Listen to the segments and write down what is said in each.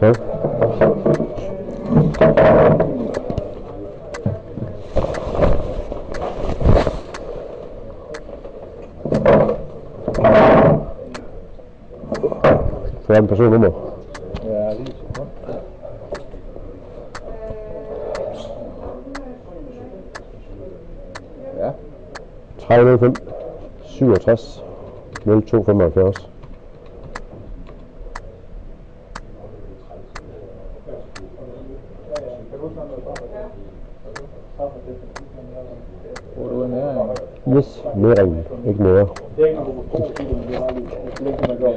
Tak. Så er en personnummer. Ja, lige så. Ja. 305 67 0275. Hvor du er nære? Yes, næringen, ikke nære. Det er ikke noget, du kan bruge det er ikke man gør.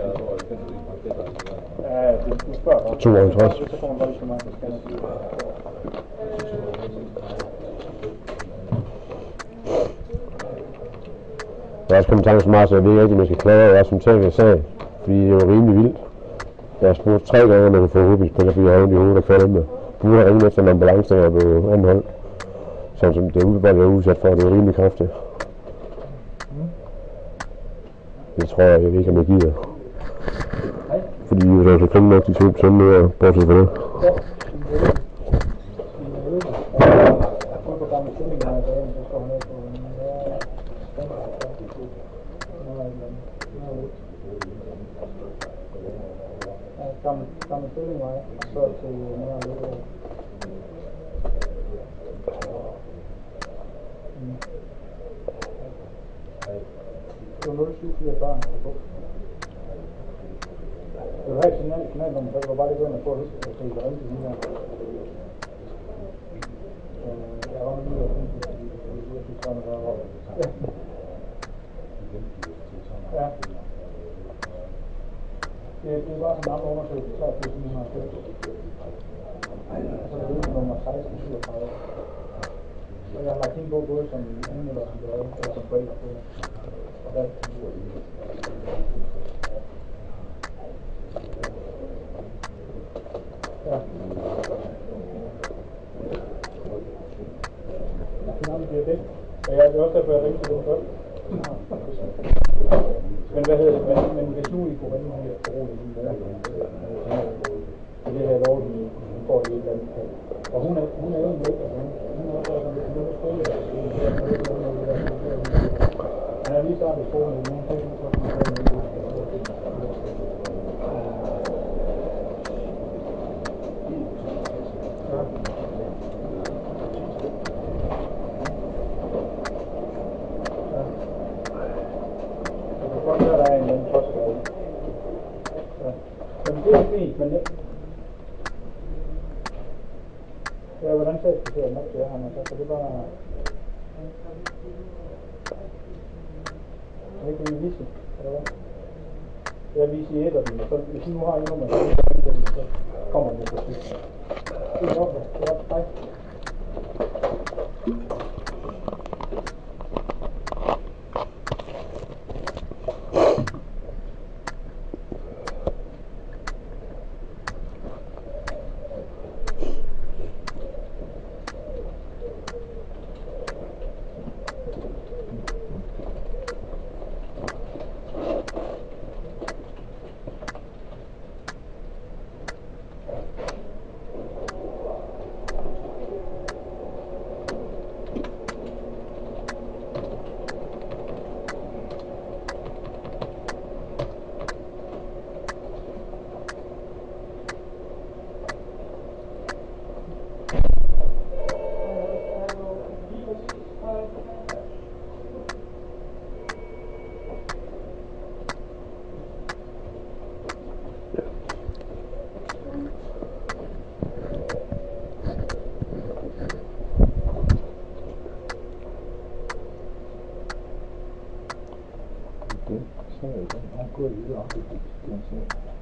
Ja, du spørger godt. 52. Så kommer man bare lige så meget, der skal Jeg er også kommet i tanke så meget, så jeg ved ikke, om jeg skal klare jer som tænker sag, fordi det var rimelig vildt. Jeg har spurgt 3 gange, om man kan få hovedbilspiller, fordi jeg har ondt i hovedet og faldet med. Burde have ringet efter en ambulance, der blev anholdt. Sådan som det udvalg er udsat for, det er rimelig kraftigt. Det tror jeg ved ikke, om jeg gider. Fordi hvis jeg skal komme nok til 20% mere, bortset for det. Samme stilling var jeg, så til mere og lidt. Det var 0744. Det var ikke signalnummer, så det var bare det, at få at huske, at det var rigtig lige her. Jeg var med lige at finde, at jeg fik sådan noget deroppe. Ja. Det var sådan en anden undersøgelse, så er det sådan en undersøgelse. Så er det nummer 1637. Og jeg har lagt hende på både som anmelder og som bedre, og som forældre på det. Og der ja. Det er det. Og jeg er også derfor, jeg ringte til den først. Men hvad hedder det? Men hvis nu I kunne ringe her på roligt, så det her lov, de får det et eller andet. Og hun er egentlig ikke, hun er også lidt spillet. Han er lige startet på skolen, men hun tænker på, at hun er men det ja, hvordan ser det nok til ham, så det bare det kan vi vise, eller hvad? Jeg viser i et af dem, og så hvis I nu har I nummer, så kommer det på sidst. Det er godt, hej.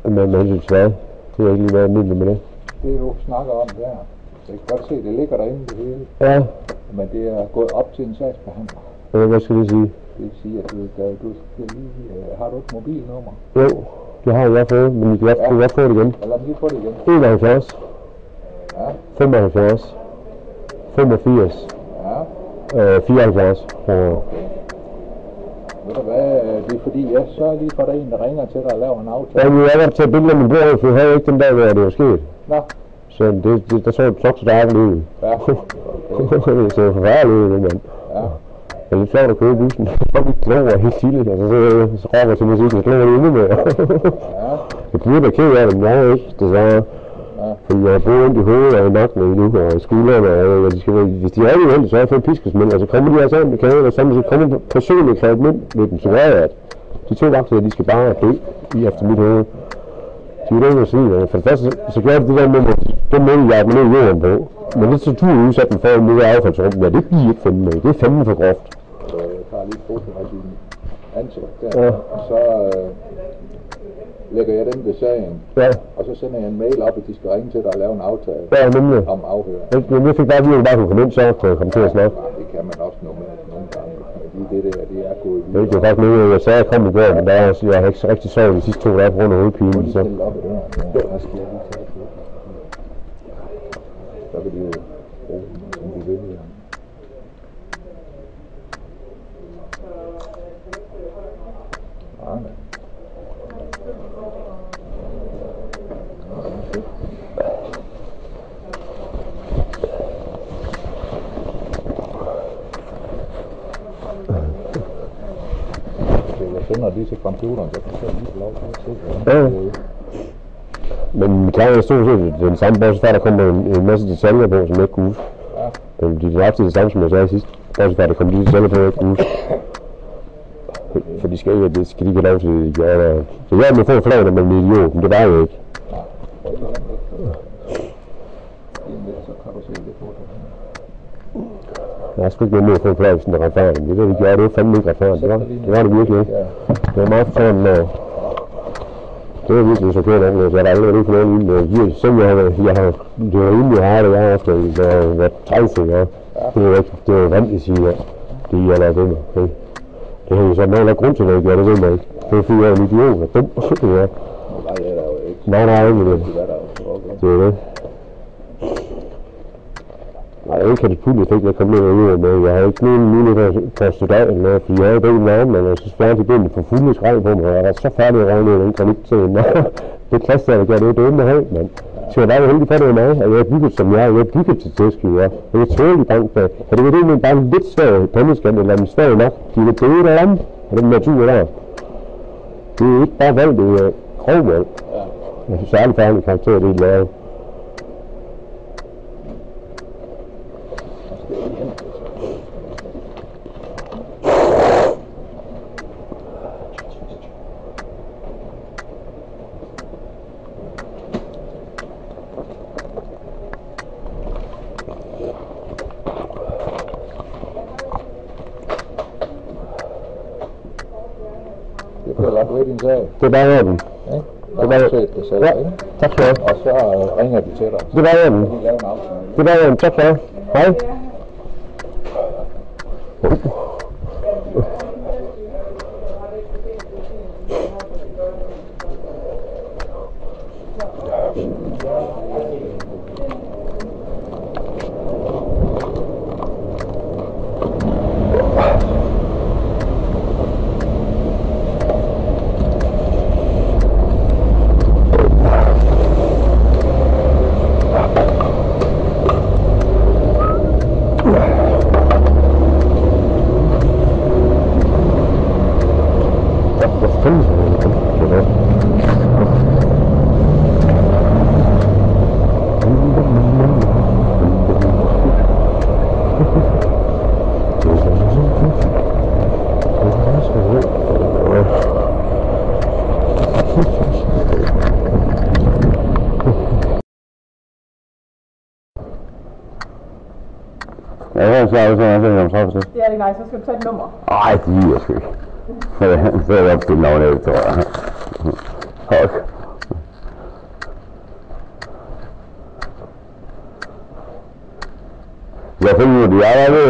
Men hensyn til hvad? Det har ikke lige været almindeligt med det. Det du snakker om der, så jeg kan godt se, det ligger derinde det hele. Ja. Men det er gået op til en sagsbehandler. Ja, hvad skal det sige? Det vil sige, at du skal lige, har du et mobilnummer? Jo, det har jeg fået, men I kan godt få det igen. Ja, lad mig lige få det igen. 71. Ja. 75. 85. Ja. 74. Okay. Ved du hvad, det er fordi, jeg så lige for, der en, der ringer til dig og laver en aftale. Jamen, jeg var til at billede af min bror, for jeg havde ikke den dag, hvor det var sket. Nå. Så der så et så dejligt ud. Ja. Okay. Det så forfærdeligt ud, mand. Ja. Det er lidt sjovt at køre i bussen. Så vi kloger helt tidligt, og så råber jeg til musikken, jeg kloger endnu mere. Ja. Jeg burde være ked af det, men jeg er ikke, desværre. Ja. Fordi jeg har både ondt i hovedet og i nakken endnu, og i skuldrene, og de skal, hvis de er rigtig ondt, så har jeg fået piskesmæld, og så kommer de altså ind med kagen, og så kommer personligt krævet mænd med dem, så gør jeg, at de 2 vagter, de skal bare dø i efter mit hoved. De er jo ikke at sige, og for det første, så gør det det der med, at den måde, jeg er ned i jorden på. Men det er så tur udsat den for en lille affaldsrum, ja, det bliver ikke fandme med, det er fandme for groft. Jeg tager lige et foto af din ansigt der, ja. Og så lægger jeg dem ved sagen, ja. Og så sender jeg en mail op, at de skal ringe til dig og lave en aftale om afhør. Men jeg fik bare lige, at jeg bare kunne komme ind, så kunne jeg komme til at snakke. Ja, det kan man også nogle gange. Det der, det er gået videre. Det er faktisk noget, jeg sagde, at jeg kom i går, men der er, jeg har ikke så rigtig sovet de sidste 2 dage på grund af hovedpine. Så stille op i døren, og så skal jeg lige tage det. Så kan de jo bruge dem, som de vil. Ja, men. Jeg sender lige til computeren, så kan jeg lige få lov til at se. Ja. Men klarer jeg stort set den samme, bortset fra, der kommer en masse detaljer på, som jeg ikke kunne huske. Ja. De er nøjagtigt det samme, som jeg sagde sidst. Bortset fra, der kommer de detaljer på, jeg ikke kunne huske. For de skal ikke, det skal de ikke have lov til at gøre der. Så jeg må få en flag, når man er en idiot, men det var jeg ikke. Så kan du se det på det. Jeg har sgu ikke noget med at få en flag, hvis den er retfærdig. Det der, de gjorde, det var fandme ikke retfærdigt. Det var det virkelig ikke. Det var meget forfærdeligt. Det var virkelig så kørt området, så jeg har aldrig været for noget lignende. Selvom jeg har det var rimelig hardt, jeg har ofte været trælsing, ja. Det var vand, jeg siger, det er jeg lavet det med. Det har jo så noget grund til, at jeg gør det ved mig ikke. Det er fordi, jeg er en idiot, og dum. Ja. Nej, det er der jo ikke. Nej, ikke det. Det er det. Nej, jeg har ikke katapulteffekt, jeg kom ned og ud med. Jeg har ikke nogen mulighed for at støtte af eller noget, fordi jeg havde begge navn, og så spærte de benene for fulde skrald på mig, og jeg var så færdig at røgne ned i den granitscene. Det klasse, der gør det, det er med højt, mand. Så jeg var bare heldig for det med mig, og jeg er bygget som jeg er. Jeg er bygget til tæskiver. Jeg er tålig bank for. Og det var det, bare en lidt svag pandeskand, eller en svag nok. De er døde derhjemme, og den natur der. Det er ikke bare valg, det er grovvalg. Jeg synes, særlig færdig karakter, det er lavet. Det er lagt ved din sag. Det er bare den. Ja, der har set det selv, ja. Tak skal du have. Og så ringer de til dig. Det var den. Det var den. Tak skal du have. Hej. Ja, jeg så også en af dem, det er det nej, så skal du tage et nummer. Ej, det giver jeg sgu ikke. Så er jeg opstillet navnet af, tror jeg. Tak. Jeg finder ud af, de er der ved,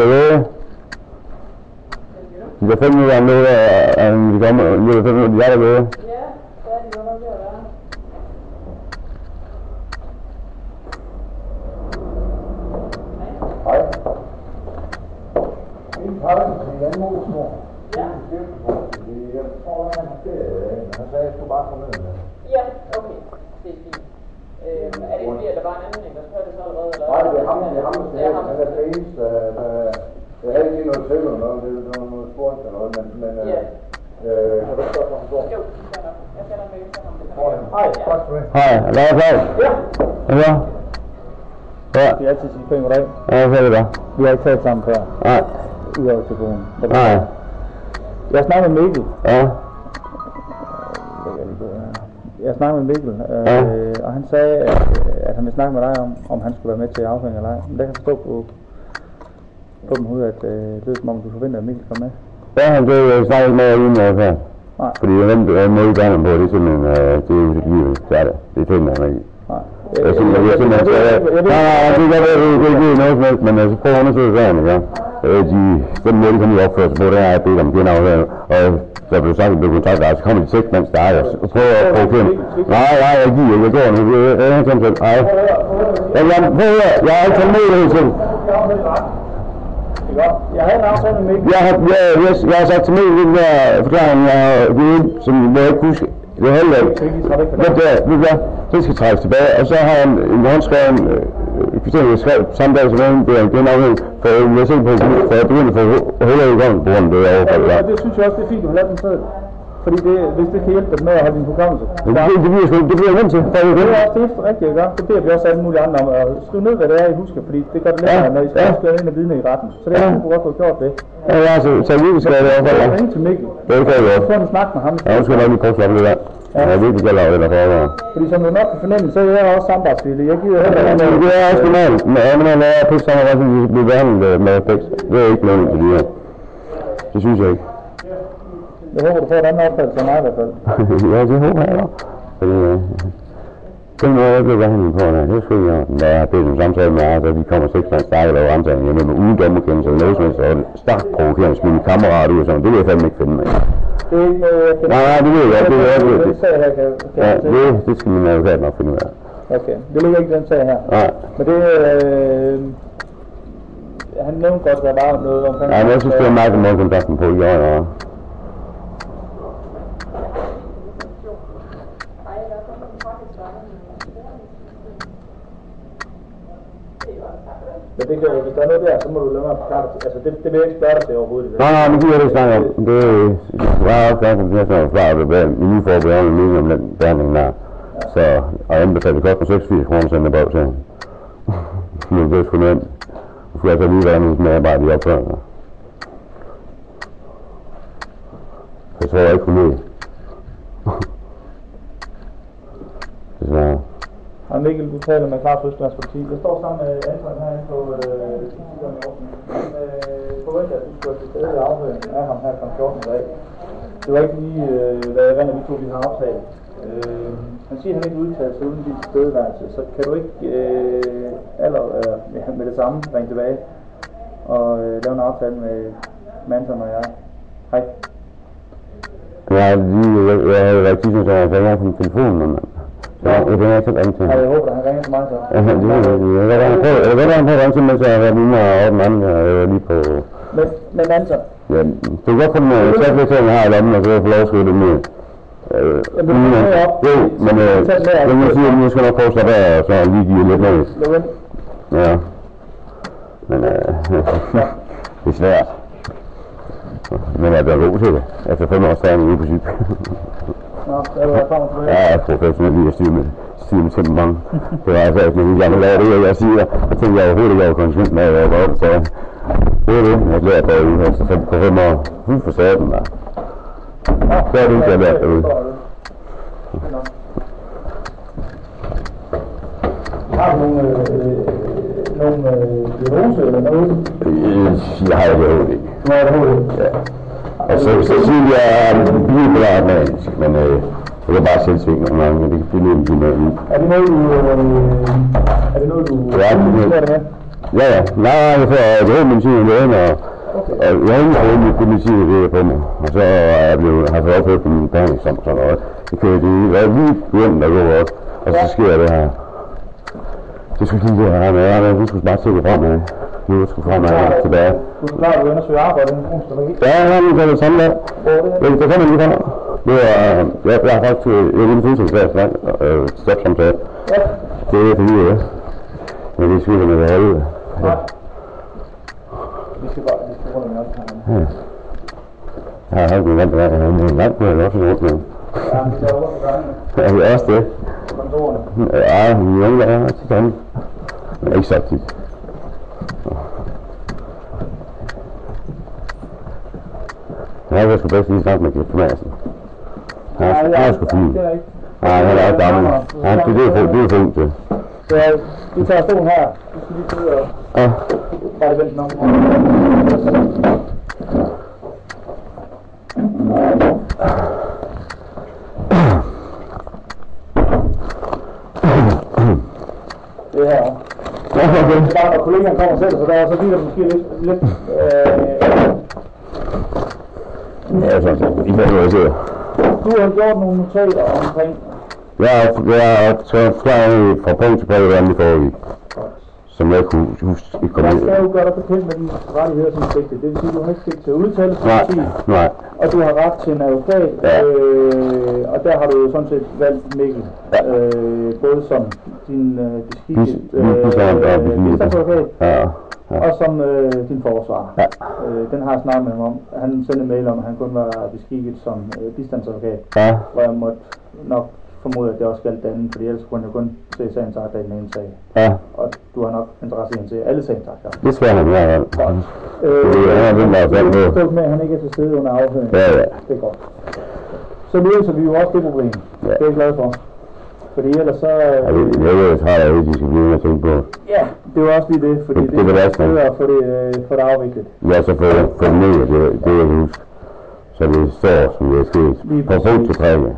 jeg finder ud af noget, at de kommer, jeg finder ud af, de er der ved. Ja, så er de godt nok ved at være. Hej. En pakke til Jan Moesmor. Ja. Jeg tror, han har ferie, men han sagde, at jeg skulle bare komme ned med. Ja, okay. Det er fint. Er det fordi, at der var en anden, der spørger det så allerede? Eller? Nej, det er ham, der sagde, han er det eneste. Jeg havde ikke lige noget til eller noget, det var noget spurgt eller noget, men kan du spørge, hvor han går? Jo, det er nok. Jeg sender en mail til ham. Hej, tak for det. Hej, hvad er det? Ja. Ja. Ja. Vi altid sige pænt goddag. Ja, så er det da. Vi har ikke talt sammen før. Nej. Udover telefonen. Nej. Jeg snakker med Mikkel. Ja. Jeg snakkede med Mikkel, og han sagde, at han ville snakke med dig om han skulle være med til afhængig eller ej. Men der kan forstå på dem ud, at det er som om du forventer, at Mikkel kommer med. Ja, han blev snakket ikke med uden noget før. Nej. Fordi jeg venter med i gerne på, det er simpelthen, det er jo livet, det er det. Det tænker jeg ikke. Nej. Jeg er simpelthen, nej, det er noget som helst, men så prøv at undersøge sagen, ikke? Den måde, de kommer i opførsel på, det er, at det er om genafhængig, og så blev sagt, at det blev kontaktet, så kommer de 6 mand stærkere, og prøver at provokere dem. Nej, jeg giver ikke, jeg går nu, jeg er ikke sådan, nej. Jeg har ikke taget med hele tiden. Jeg havde en aftale med Mikkel. Jeg har sagt til mig, den der forklaring, jeg har givet, som jeg ikke huske, det er heller ikke. Det skal trækkes tilbage, og så har han en håndskreven, jeg skrev samme dag som en, det er en genafhængig, for jeg ser på, for jeg begynder at få huller i gang på grund af det overfald. Ja, det synes jeg også, det er fint, at du har lavet den sted. Fordi hvis det kan hjælpe dig med at holde din hukommelse. Det bliver jeg nødt til. Det er også det rigtigt, ikke? Det beder vi også alle mulige andre om at skrive ned, hvad det er, I husker, fordi det gør det lettere, når I skal skrive ind og vidne i retten. Så det er du godt få gjort det. Ja, altså, så vi skal det overfald. Jeg ringe til Mikkel. Det kan jeg også. Få en snak med ham. Ja, nu skal jeg nok lige prøve at det der. Ja, jeg virkelig gælder over det der foregår. Fordi som du nok kan fornemme, så er jeg også samarbejdsvillig. Jeg gider heller ikke. Det er også normalt, når man laver pæk samarbejde, så de bliver behandlet med pæk. Det er ikke noget til det her. Det synes jeg ikke. Jeg håber, du får et andet opfattelse af mig i hvert fald. Ja, det håber jeg også. Fordi den måde, jeg blev behandlet på, det er sgu ikke, når jeg har bedt en samtale med jer, så vi kommer 6 mand stærke og laver rensagning hjemme med uden dommerkendelse eller noget som helst, og stærkt provokerende smide min kammerat ud og sådan, det vil jeg fandme ikke finde mig. Det er ikke noget, jeg kan... Nej, det ved jeg, det er jeg. Det sag her kan ja, det skal min advokat nok finde ud af. Okay, det ligger ikke den sag her. Nej. Men det han nævnte godt, der var noget omkring... Ja, men jeg synes, det er meget måde kontakten på i år, ja. Men det kan, hvis der er noget der, så må du lade mig forklare det. Altså, det vil jeg ikke spørge dig til overhovedet. Nej, men det giver jeg ikke snakke om. Det var også gerne, som jeg snakker om, at det er min uforberedende mening om den behandling der. Så, og jeg anbefaler det godt på 86 kroner sende brev til hende. Men det er sgu nemt. Nu skulle jeg så lige være med arbejde i opføringen. Jeg tror jeg ikke kunne lide. Desværre. Hej Mikkel, du taler med Klaus Østlands politi. Jeg står sammen med Anton herinde på Justitsgården i Aarhus. Han forventer, at du skulle have til stede i afhøringen af ham her kl. 14 i dag. Det var ikke lige, hvad jeg rent vi to vi har aftalt. Han siger, at han ikke udtaler sig uden din tilstedeværelse, så kan du ikke med det samme ringe tilbage og lave en aftale med Anton og jeg. Hej. Ja, jeg havde været tidligere, så jeg havde været på telefonen, ja, jeg kan ikke ringe til ham. Jeg håber, at han ringer til mig så. Ja, det er det. Jeg vil gerne prøve at ringe til, mens jeg har været inde og den anden, lige på... Men Anton? Ja, du kan godt komme med sætlægteringen her i lommen, og så vil jeg få lov at skrive det med. Jamen, du kan op. Jo, men jeg siger, at nu skal jeg nok prøve at slappe af, og så lige give lidt med. Ja. Men det er svært. Men jeg bliver god til det. Efter 5 års træning ude på syg. Nå, er du erfaren tilbage? Ja, jeg er professionel lige at styre med temperament. Det var altså ikke noget, jeg laver det, jeg siger. Jeg tænkte, jeg overhovedet ikke var konsekvent med, at jeg var oppe, så det er det, jeg lærer derude, altså på 5 år. For satan, der. Så er det ikke, jeg lærer derude. Har du nogle diagnose eller noget? Jeg har det overhovedet ikke. Du har det overhovedet ikke? Ja. Og så siger jeg, at jeg er bipolar manisk, men det er bare selvsving nogle gange, men det er noget, du med i. Er det noget, du ja, med? Ja. Nej, jeg får hovedmedicin i lægen, og jeg har ikke fået mit medicin i det på mig. Og så er jeg har jeg fået opført på min behandling som sådan noget. Det kører det lige hjem, der går op, og så sker det her. Det skulle lige det her med, du skulle bare se det fremad. Nu skal frem og tilbage. Du er klar, at du undersøger arbejde inden for strategi? Ja, han kan det samme der. Det kan man lige fra. Det er, jeg har faktisk en fysiksklasse stopsamtale. Ja. Det er fordi, men det skylder med at holde. Nej. Vi skal rundt om hjørnet her. Jeg har ikke vant til at have en vant med at også rundt med. Ja, vi skal rundt på gangen. Er vi også det? Kontorerne. Ja, vi er unge, der er til sammen. Men ikke så tit. Jeg vil sgu bedst lige snakke med Kjeld Madsen. Han er sgu fin. Nej, han er også gammel. Det er fint til. Så du tager stolen her. Du skal lige sidde og bare vente nok. Det her. Det er bare, når kollegaen kommer selv, så der så bliver det måske lidt ja, sådan set. I får noget sidder. Du har gjort nogle notater omkring. Jeg har taget fra punkt til punkt, hvordan det foregik. Som jeg kunne huske ikke komme Jeg ind. skal jo gøre dig bekendt med dine rettigheder som sigtet. Det vil sige, at du har ikke pligt til at udtale sig. Nej. Og du har ret til en advokat. Ja. Og der har du jo sådan set valgt Mikkel. Ja. Både som din bistandsadvokat. Ja. Og som din forsvarer. Ja. Den har jeg snakket med ham om. Han sendte mail om, at han kun var beskikket som bistandsadvokat. Ja. Hvor jeg måtte nok formode, at det også galt den anden, fordi ellers kunne jeg kun se sagens akt af den ene sag. Ja. Og du har nok interesse i at se alle sagens akter. Det skal han i hvert fald. Det er med, at han ikke er til stede under afhøringen. Ja. Det er godt. Så løser vi jo også det problem. Ja. Det er jeg glad for. Fordi ellers så... Jeg er træt af, at de skal blive at tænke på. Ja, det var også lige det, fordi det er bedre at få det afviklet. Ja, så få det ned, det jeg huske. Så det står, som det er sket. På punkt til trække.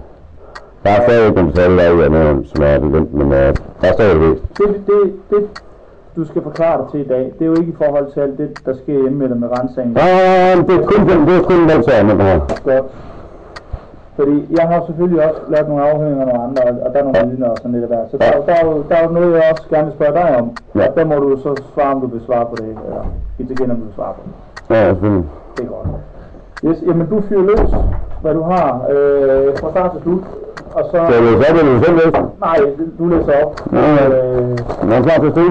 Der er stadig en tal af noget, som er begyndt, men der er stadig det. Det, du skal forklare dig til i dag, det er jo ikke i forhold til alt det, der sker hjemme med dig med rensningen. Nej, det er kun den sag med det her. Godt. Fordi jeg har selvfølgelig også lavet nogle afhøringer af nogle andre, og der er nogle vidner og sådan lidt af hvert. Så der er jo noget, jeg også gerne vil spørge dig om. Ja. Der må du så svare, om du vil svare på det, eller give til om du vil svare på det. Ja, selvfølgelig. Det er godt. Yes, jamen du fyrer løs, hvad du har fra start til slut. Og så... Skal jeg læse op, eller selv læse? Nej, du læser op. Er du klar til at stå?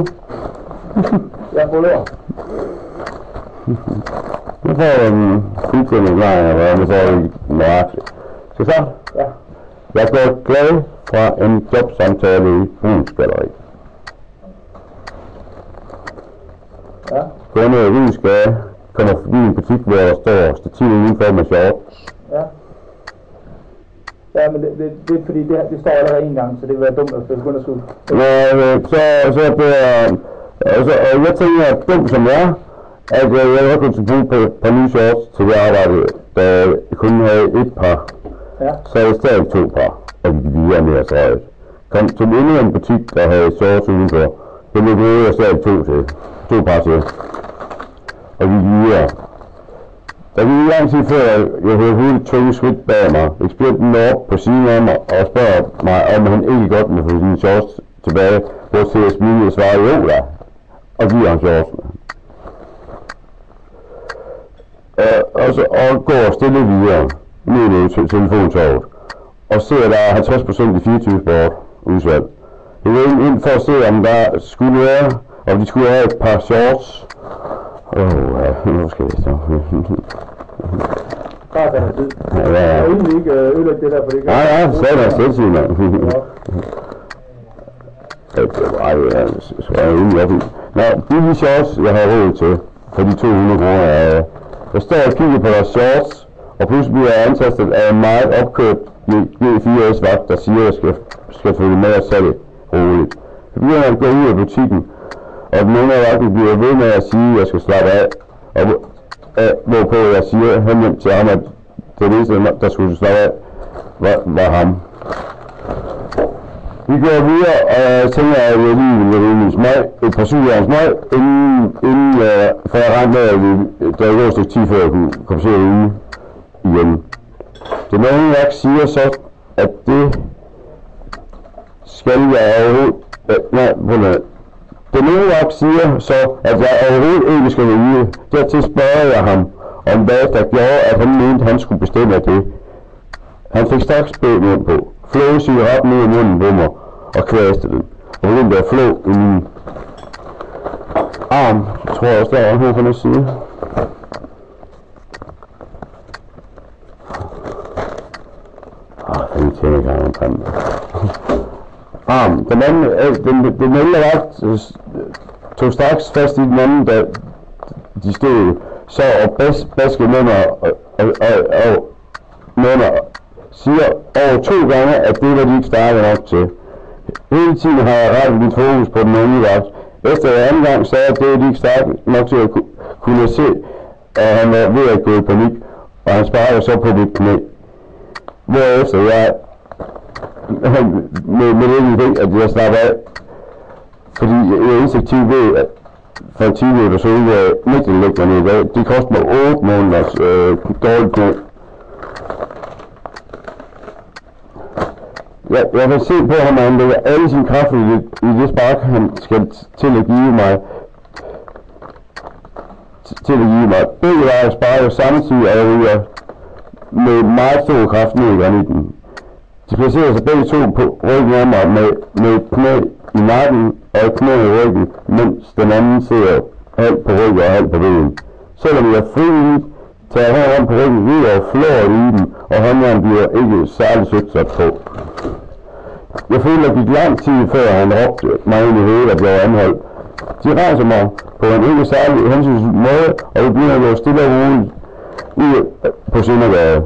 Jeg får lov. Nu får jeg en fuldstændig forklaring af, hvordan det foregik nøjagtigt. Skal så? Ja. Jeg går glad fra en jobsamtale i Bruns Galleri. Ja. Går ned i Rysgade, kommer forbi en butik, hvor der står stativ udenfor med shorts. Ja. Ja, men det er fordi, det står allerede en gang, så det vil være dumt, at det begynder at skulle. Ja, så bliver jeg tænker, at dum som jeg er, at jeg også kunne bruge på nye shorts til det arbejde, da jeg kun havde et par. Ja. Så er det stadig 2 par, og vi gik videre med at røget. Kom til endnu en butik, der havde shorts udenfor. Det blev jeg stadig 2 par til. Og vi gik videre. Der gik lang tid før, jeg hørte hurtigt tunge skridt bag mig. Ekspedienten når op på siden af mig og spørger mig, om han ikke godt må få sine shorts tilbage, hvor til at smile og svare jo da, og giver ham shortsene. Og går stille videre ned til telefontorvet og ser, der er 50% i 24 sport udsalg. Jeg går ind for at se, om der skulle være, om de skulle have et par shorts. Ja, nu skal jeg stå. Bare tage tid. Ja. Jeg har egentlig ikke ødelægge det der, for det kan... Nej, så er der selvsyn, mand. Så er jeg egentlig op i. Nå, de shorts, jeg har råd til, for de 200 kroner. Jeg står og kigger på deres shorts, og pludselig bliver jeg antastet af en meget opkøbt G4S-vagt, der siger, at jeg skal følge med og salge roligt. Så bliver jeg gå ud af butikken, og den ene af vagten bliver ved med at sige, at jeg skal slappe af, og hvorpå jeg siger hen til ham, at det eneste, der skulle slappe af, var ham. Vi går videre, og jeg tænker, at jeg lige vil løbe en smøg, et par suger af en smøg, inden for jeg regner med, at der går et stykke tid, før jeg kunne komme til at uge igen. Det nogle værk siger så, at det skal jeg overhovedet... Den ene vagt siger så, at jeg overhovedet ikke skal vide. Dertil spørger jeg ham, om hvad der gjorde, at han mente, han skulle bestemme det. Han fik straks bød mund på. Flo cigaretten ned i munden på mig og kvæste den. Og den der Flo i min arm, tror jeg også der er her på den side. Den tænker jeg ikke omkring. Arm. Den anden, den ældre vagt tog straks fast i den anden, da de stod så og baskede mænder siger over 2 gange, at det var de ikke stærke nok til. Hele tiden har jeg rettet mit fokus på den unge vagt. Efter anden gang sagde jeg, at det var de ikke stærke nok til at kunne se, at han var ved at gå i panik, og han sparker så på mit knæ. Hvorefter jeg med det fik, at jeg slapper af, fordi jeg instinktivt ved, at for en tidligere episode, hvor jeg nægtede lægge mig ned i dag, det kostede mig 8 måneders dårligt knæ. Jeg kan se på ham, at han lægger alle sine kræfter i det spark, han skal til at give mig. Begge veje sparker samtidig, og jeg ryger med meget stor kraft ned i granitten. De placerer sig begge to på ryggen af mig med et knæ i nakken og et knæ i ryggen, mens den anden sidder halvt på ryggen og halvt på benen. Selvom jeg er frivilligt, tager jeg hånden på ryggen videre og flår i den, og håndjern bliver ikke særlig sødt sat på. Jeg føler, at det gik lang tid før han råbte mig ind i hovedet, at jeg var anholdt. De rejser mig på en ikke særlig hensynsfuld måde, og vi begynder at gå stille og roligt ud på Søndergade.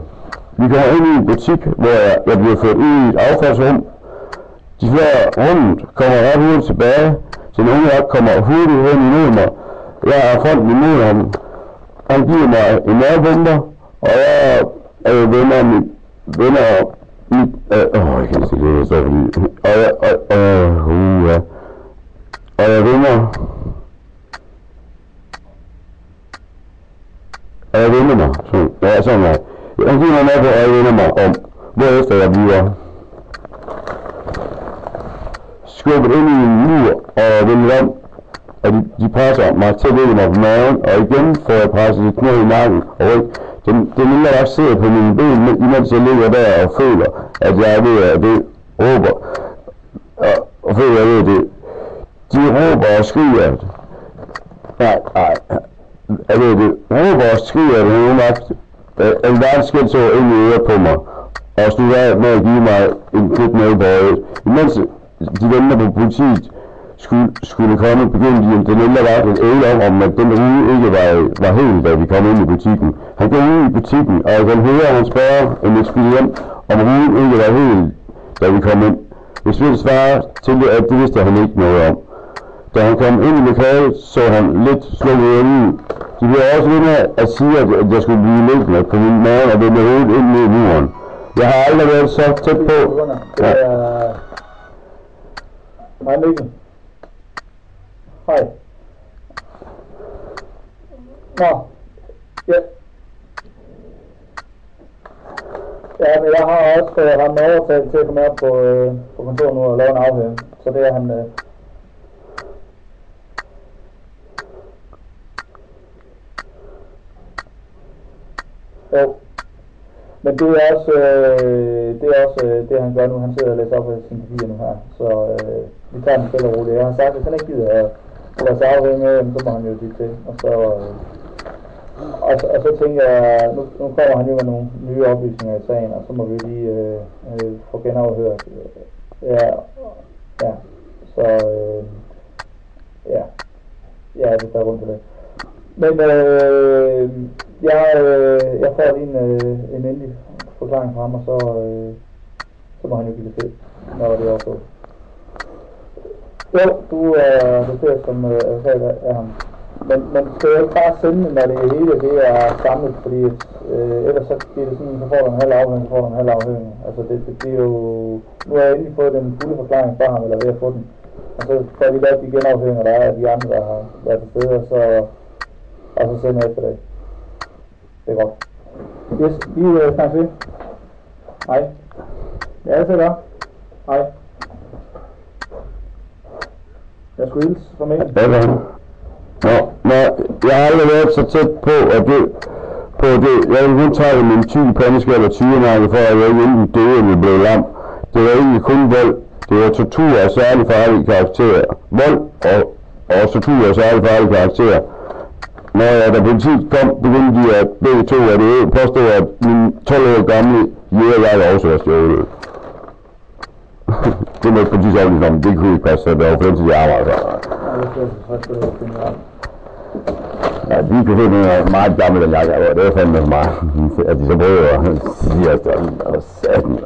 Vi kommer ind i en butik, hvor jeg bliver ført ud i et affaldsrum. De flere rundt kommer ret hurtigt tilbage. Den unge vagt kommer hurtigt hen imod mig. Jeg er fronten imod ham. Han giver mig en mavebomber, og jeg vender jeg kan ikke se det, jeg står fordi. Og jeg vender mig. Sådan her. Han giver mig med på, og jeg vender mig om, hvorefter jeg bliver skubbet ind i en mur og vendt om, og de presser mig til at lægge mig på maven, og igen får jeg presset et knæ i nakken og ryg. Den lille vagt sidder på mine ben, imens jeg ligger der og føler, at jeg er ved at det råber, og føler, at jeg er ved det. De råber og skriger. Jeg ved det. Råber og skriger, den unge vagt. En verdensskæld så ind i øret på mig, og stod af med at give mig en klip med på øjet. Imens de venter på politiet skulle komme, begyndte den ældre vagt at æle om, at den rude ikke var helt, da vi kom ind i butikken. Han går ud i butikken, og jeg kan høre, at han spørger en ekspedient, om ruden ikke var helt, da vi kom ind. Hvis vi svarer til det, at det vidste han ikke noget om. Da han kom ind i lokalet, så han lidt slukket ud. De blev også ved med at sige, at jeg skulle blive liggende på min mave og vende hovedet ind i muren. Jeg har aldrig været så tæt på. Ja. Hej Mikkel. Hej. Nå. Ja. Ja, men jeg har også ham overtalt til at komme op på kontoret nu og lave en afhøring. Så det er han... Jo. Men det er også det han gør nu. Han sidder og læser op af sine papirer nu her. Så vi tager den stille og roligt. Jeg har sagt, at hvis han ikke gider at lade sig afhænge med, så må han jo sige til. Og så tænker jeg, nu kommer han jo med nogle nye oplysninger i sagen, og så må vi lige få genafhørt. Ja. Så ja, det tager rundt til det. Men jeg får lige en endelig forklaring fra ham, og så må han jo give det til, når det er også. Jo, du ser som advokat af ham. Men skal jeg ikke bare sende, når det hele det er samlet, fordi ellers så bliver det sådan, så får du en halv afhøring, Altså det bliver jo... Nu har jeg endelig fået den fulde forklaring fra ham, eller ved at få den. Og så får vi lavet de genafhøringer, der er af de andre, der har været til stede, og så sender jeg efter det. Det er godt. Yes, vi snakkes ved. Hej. Ja, det er godt. Hej. Ja. Jeg skulle hilse fra mig. Nå, jeg har aldrig været så tæt på, at jeg ville kun trække min 20 pandeskab og 20 mærke for, at jeg ikke enten døde eller blev lam. Det var ikke kun vold, det var tortur af særlig farlige karakterer. Vold og tortur af særlig farlige karakterer. Da politiet kom, begyndte de at begge to af det påstod, at min 12-årige gamle jægerjagt også var stjålet. Det måtte politiet aflyse om, det kunne ikke passe, det var for den tid, jeg arbejdede. Ja, de kunne finde noget meget gammelt, end jeg var. Det var fandme meget, at de så prøvede at sige, at det var satan.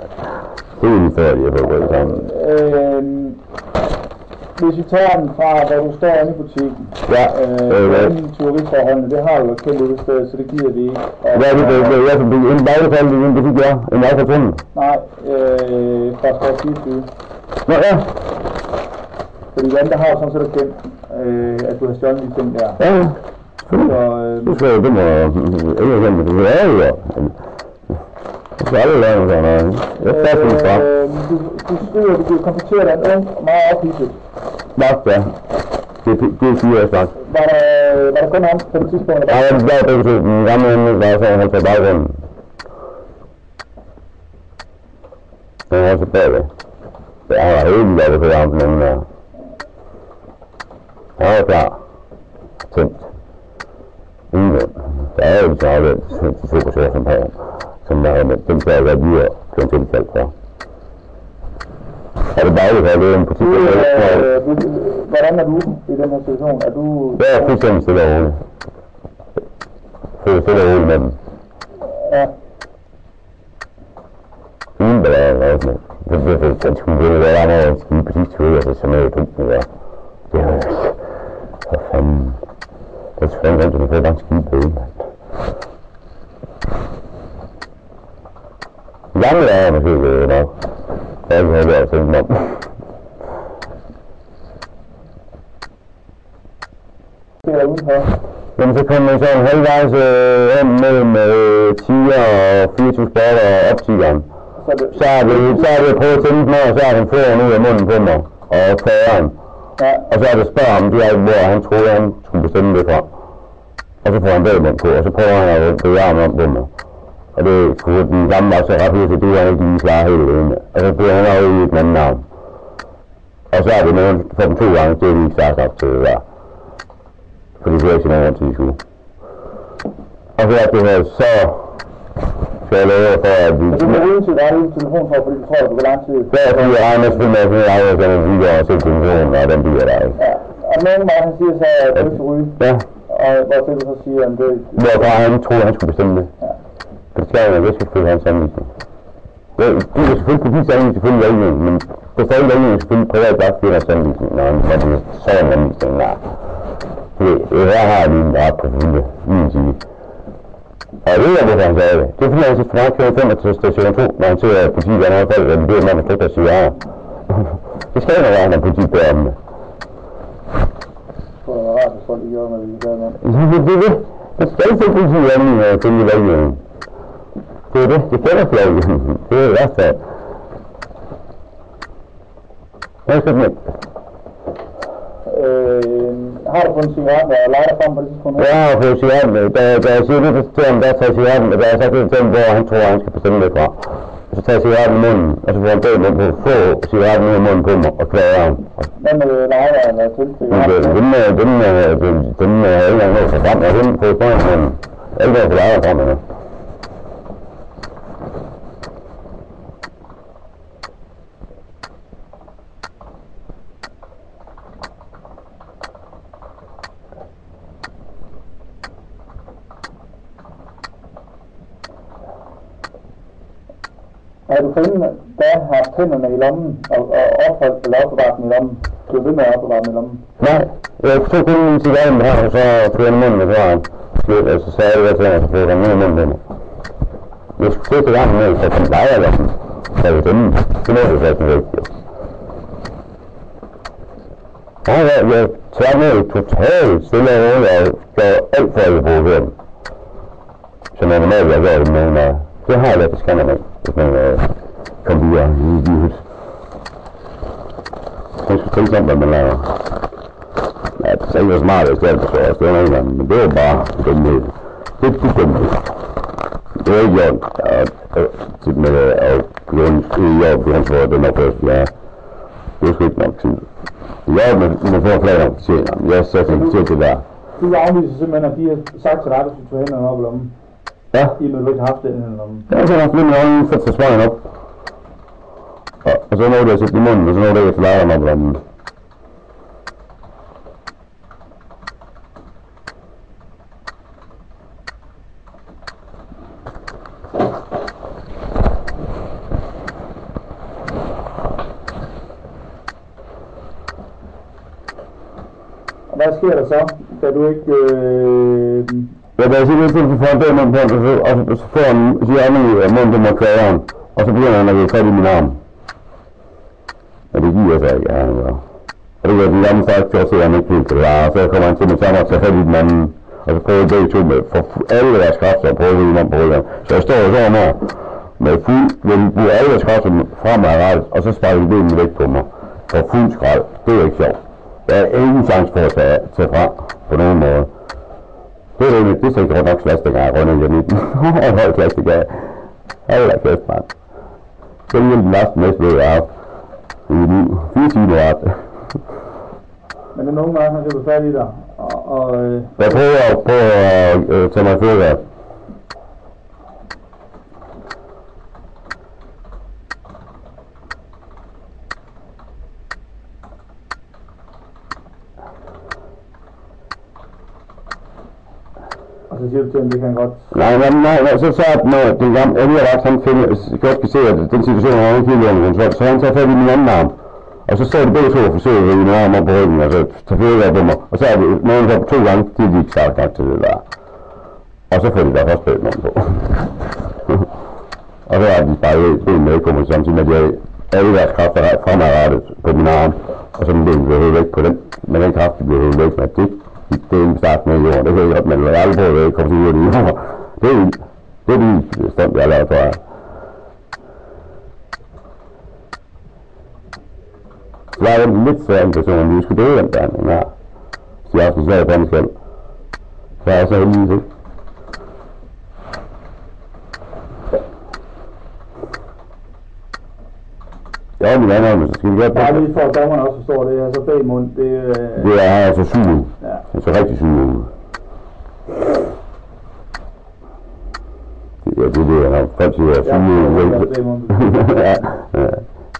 Det er lige før, de har fået rødt sammen. Hvis vi tager den fra, hvor du står inde i butikken, tyveriforholdene, det har jo et kæmpe udsted, så det giver vi ikke. En baglefald, det fik jeg, en vej fra tunnelen. Nej, fra Skov 24. Nå ja. Fordi de andre har jo sådan set erkendt, at du har stjålet de ting der. Ja, det skal jeg, det må jeg ikke erkende, det er jo jo. Jeg skal aldrig lave sådan noget. Jeg skal finde frem. Du skriver, at du bliver konfronteret af en ung og meget ophidset. Vagt, ja. Det er 4 år sagt. Var der kun ham på det tidspunkt? Nej, jeg blev begge to. Den gamle ende var så holdt på baggrunden. Den var også bagved. Jeg var helt glad for ham, men jeg var klar. Tænkt. Ingen. Der er jo så afvendt til fokuseret som her. Som der med dem skal jeg være lige blevet tilkaldt for. Er det dejligt, at det er en butik? Hvordan er du i den her situation? Er du... Jeg er fuldstændig stille og roligt. Stille og roligt med dem. Ja. Ingen ballade også med. Den skulle vide, hvad der er en skide butikstøde, og så sådan noget dumt med der. Det er jo ikke... For fanden... Det er selvfølgelig rent, at man får bare en skide bøde, mand. Gamle er måske nok. Jeg har ikke været tænkt om. Det er udenfor. Jamen så kom man så en halvvejs hen mellem 10 og 24 spotter og optigeren. Så har vi prøvet at tænke mig, og så har han fået ud af munden på mig og kværen. Ja. Og så har det spørget ham direkte, hvor han troede, han skulle bestemme det fra. Og så får han bagmund på, og så prøver han at bevæge armen om på mig. Og det kunne den gamle var så ret ud, så det var ikke lige klar helt alene. Og så bliver han over i et anden navn. Og så er det nogen for dem 2 gange, det er de ikke sagt op til det der. Fordi det er ikke så mange til de skulle. Og så er det her, så skal jeg lave for, at vi... Du må uden til dig uden telefon for, fordi du tror, at du går lang tid. Ja, fordi jeg regner selvfølgelig med, at jeg har sådan en video og set telefonen, og den bliver der ikke. Ja, og nogen var, han siger så, at du skal ryge. Ja. Og hvorfor du så siger, at det... Hvorfor han troede, han skulle bestemme det. Ja. For det skal jo, jeg skal følge hans anvisning. Det er selvfølgelig politisk anvisning, selvfølgelig lovgivning, men det er stadig lovgivning, selvfølgelig prøver jeg bare at følge hans anvisning, når det så er en anvisning, nej. Her har jeg min ret på fulde, min sige. Og jeg ved ikke, hvorfor han sagde det. Det er fordi, han sidst for mig kører 5 til station 2, når han ser, at politiet er noget folk, at det bliver man slet at sige, ja. Det skal jo være, når politiet beder om det. Det var rart, hvis folk ikke gjorde, hvad vi gør med. Det er det. Man skal ikke se politiet om i følge lovgivningen. Det er det. Det kender lovgivningen. Det er det værste af. Hvad er det nemt? Har du fundet cigaretten og leger frem på det tidspunkt? Ja, jeg har fået cigaretten. Da jeg siger det til ham, der tager cigaretten, og da jeg sagt det til ham, hvor han tror, han skal bestemme det fra. Og så tager cigaretten i munden, og så får han bagmund på, få cigaretten ud af munden på mig, og kværer ham. Hvad med lejeren og til cigaretten? Den er ikke engang noget for frem, og den på foran, men alle der for lejer frem, ja. Har du fanden, der har haft hænderne i lommen og opholdt eller opbevaret den i lommen? Du er ved med at opbevare den i lommen? Nej, jeg tog kun min cigaretten her, og så tog jeg den munden, og så var han slut, og så sagde jeg til ham, at jeg tog den ned i munden. Jeg skulle se til gangen med, så den leger eller sådan. Så jeg ved dem, det må det være sådan rigtigt. Nej, jeg tager ned totalt stille og roligt, og gør alt for at jeg bruger dem. Som jeg normalt har gjort, men det har jeg været, det skal man ikke. Hvis man kommer videre i livet. Så jeg skal tænke om, hvad man laver. Så ikke var smart, at jeg skal det var en gang, men det var bare dumhed. Det er dumhed. Det var ikke gjort, med at begynde for den opførsel, ja. Det er sgu ikke nok tid. Ja, men man får flere gange fortjener. Jeg sætter ikke til det der. Du afviser simpelthen, at de har sagt til dig, at du skal tage hænderne op i lommen. Ja. I med, du ikke har haft den hænderne i lommen. Ja, så har jeg flyttet øjnene for at tage smøgen op. Og så nåede jeg at sætte i munden, og så nåede jeg at få lejren op i lommen. Hvad sker der så, da du ikke... Ja, da jeg siger det, så får han det munden på, og så får han, siger han i munden på mig kværen, og så begynder han at gå fat i min arm. Og det giver sig ikke, ja, han gør. Og det gør de gamle sagt til at se, at han ikke vil til det der, og så kommer han til med sammen og tager fat i den anden, og så prøver begge to med for alle deres kræfter at prøve at hive om på ryggen. Så jeg står jo sådan her, med fuld, hvor de bruger alle deres kræfter fremadrettet, og så sparker de benene væk på mig. For fuld skrald, det er ikke sjovt. Der er ingen chance for at tage fra på nogen måde. Det er jo det, så ikke nok slastikker rundt i midten. Og høj slastikker. Hold da kæft, mand. Det er jo den værste næste ved, jeg har haft. I 4 timer ret. Men det er nogle gange, han kan fat i dig. Jeg prøver på at tage mig fyrværk. Så siger du til ham, det kan godt... Nej, så sagde jeg, den gamle Elgervagt, han godt kan se, at den situation er ikke helt under kontrol, så han tager fat i min anden arm. Og så står de begge to og forsøger at min arm op på ryggen, og så tager fyrværk på mig. Og så er det nogen så 2 gange, de er ikke sagt nok til det der. Og så får de der først bødt nogen på. Og så er de bare ben med på mig samtidig med, at jeg alle deres kræfter fremadrettet på min arm. Og så den ben bliver høvet væk på den, med den kraft, de bliver høvet væk med det er en start med jorden, det kan jeg godt, men jeg aldrig prøvet, at jeg kommer til jorden i jorden. Det er vildt. Det er vildt, stemt, jeg har lavet, tror jeg. Så der er en lidt svær en person, om vi skulle døde den behandling her. Så jeg skal svære på den skæld. Så er jeg så heldigvis ikke. Ja, min anden, så skal vi gøre det. Bare lige for at dommerne også forstår det, altså bag mund, det er altså syg. Ja. Det er så rigtig syg ud. Ja, det er det, han folk siger, at syg ud. Ja,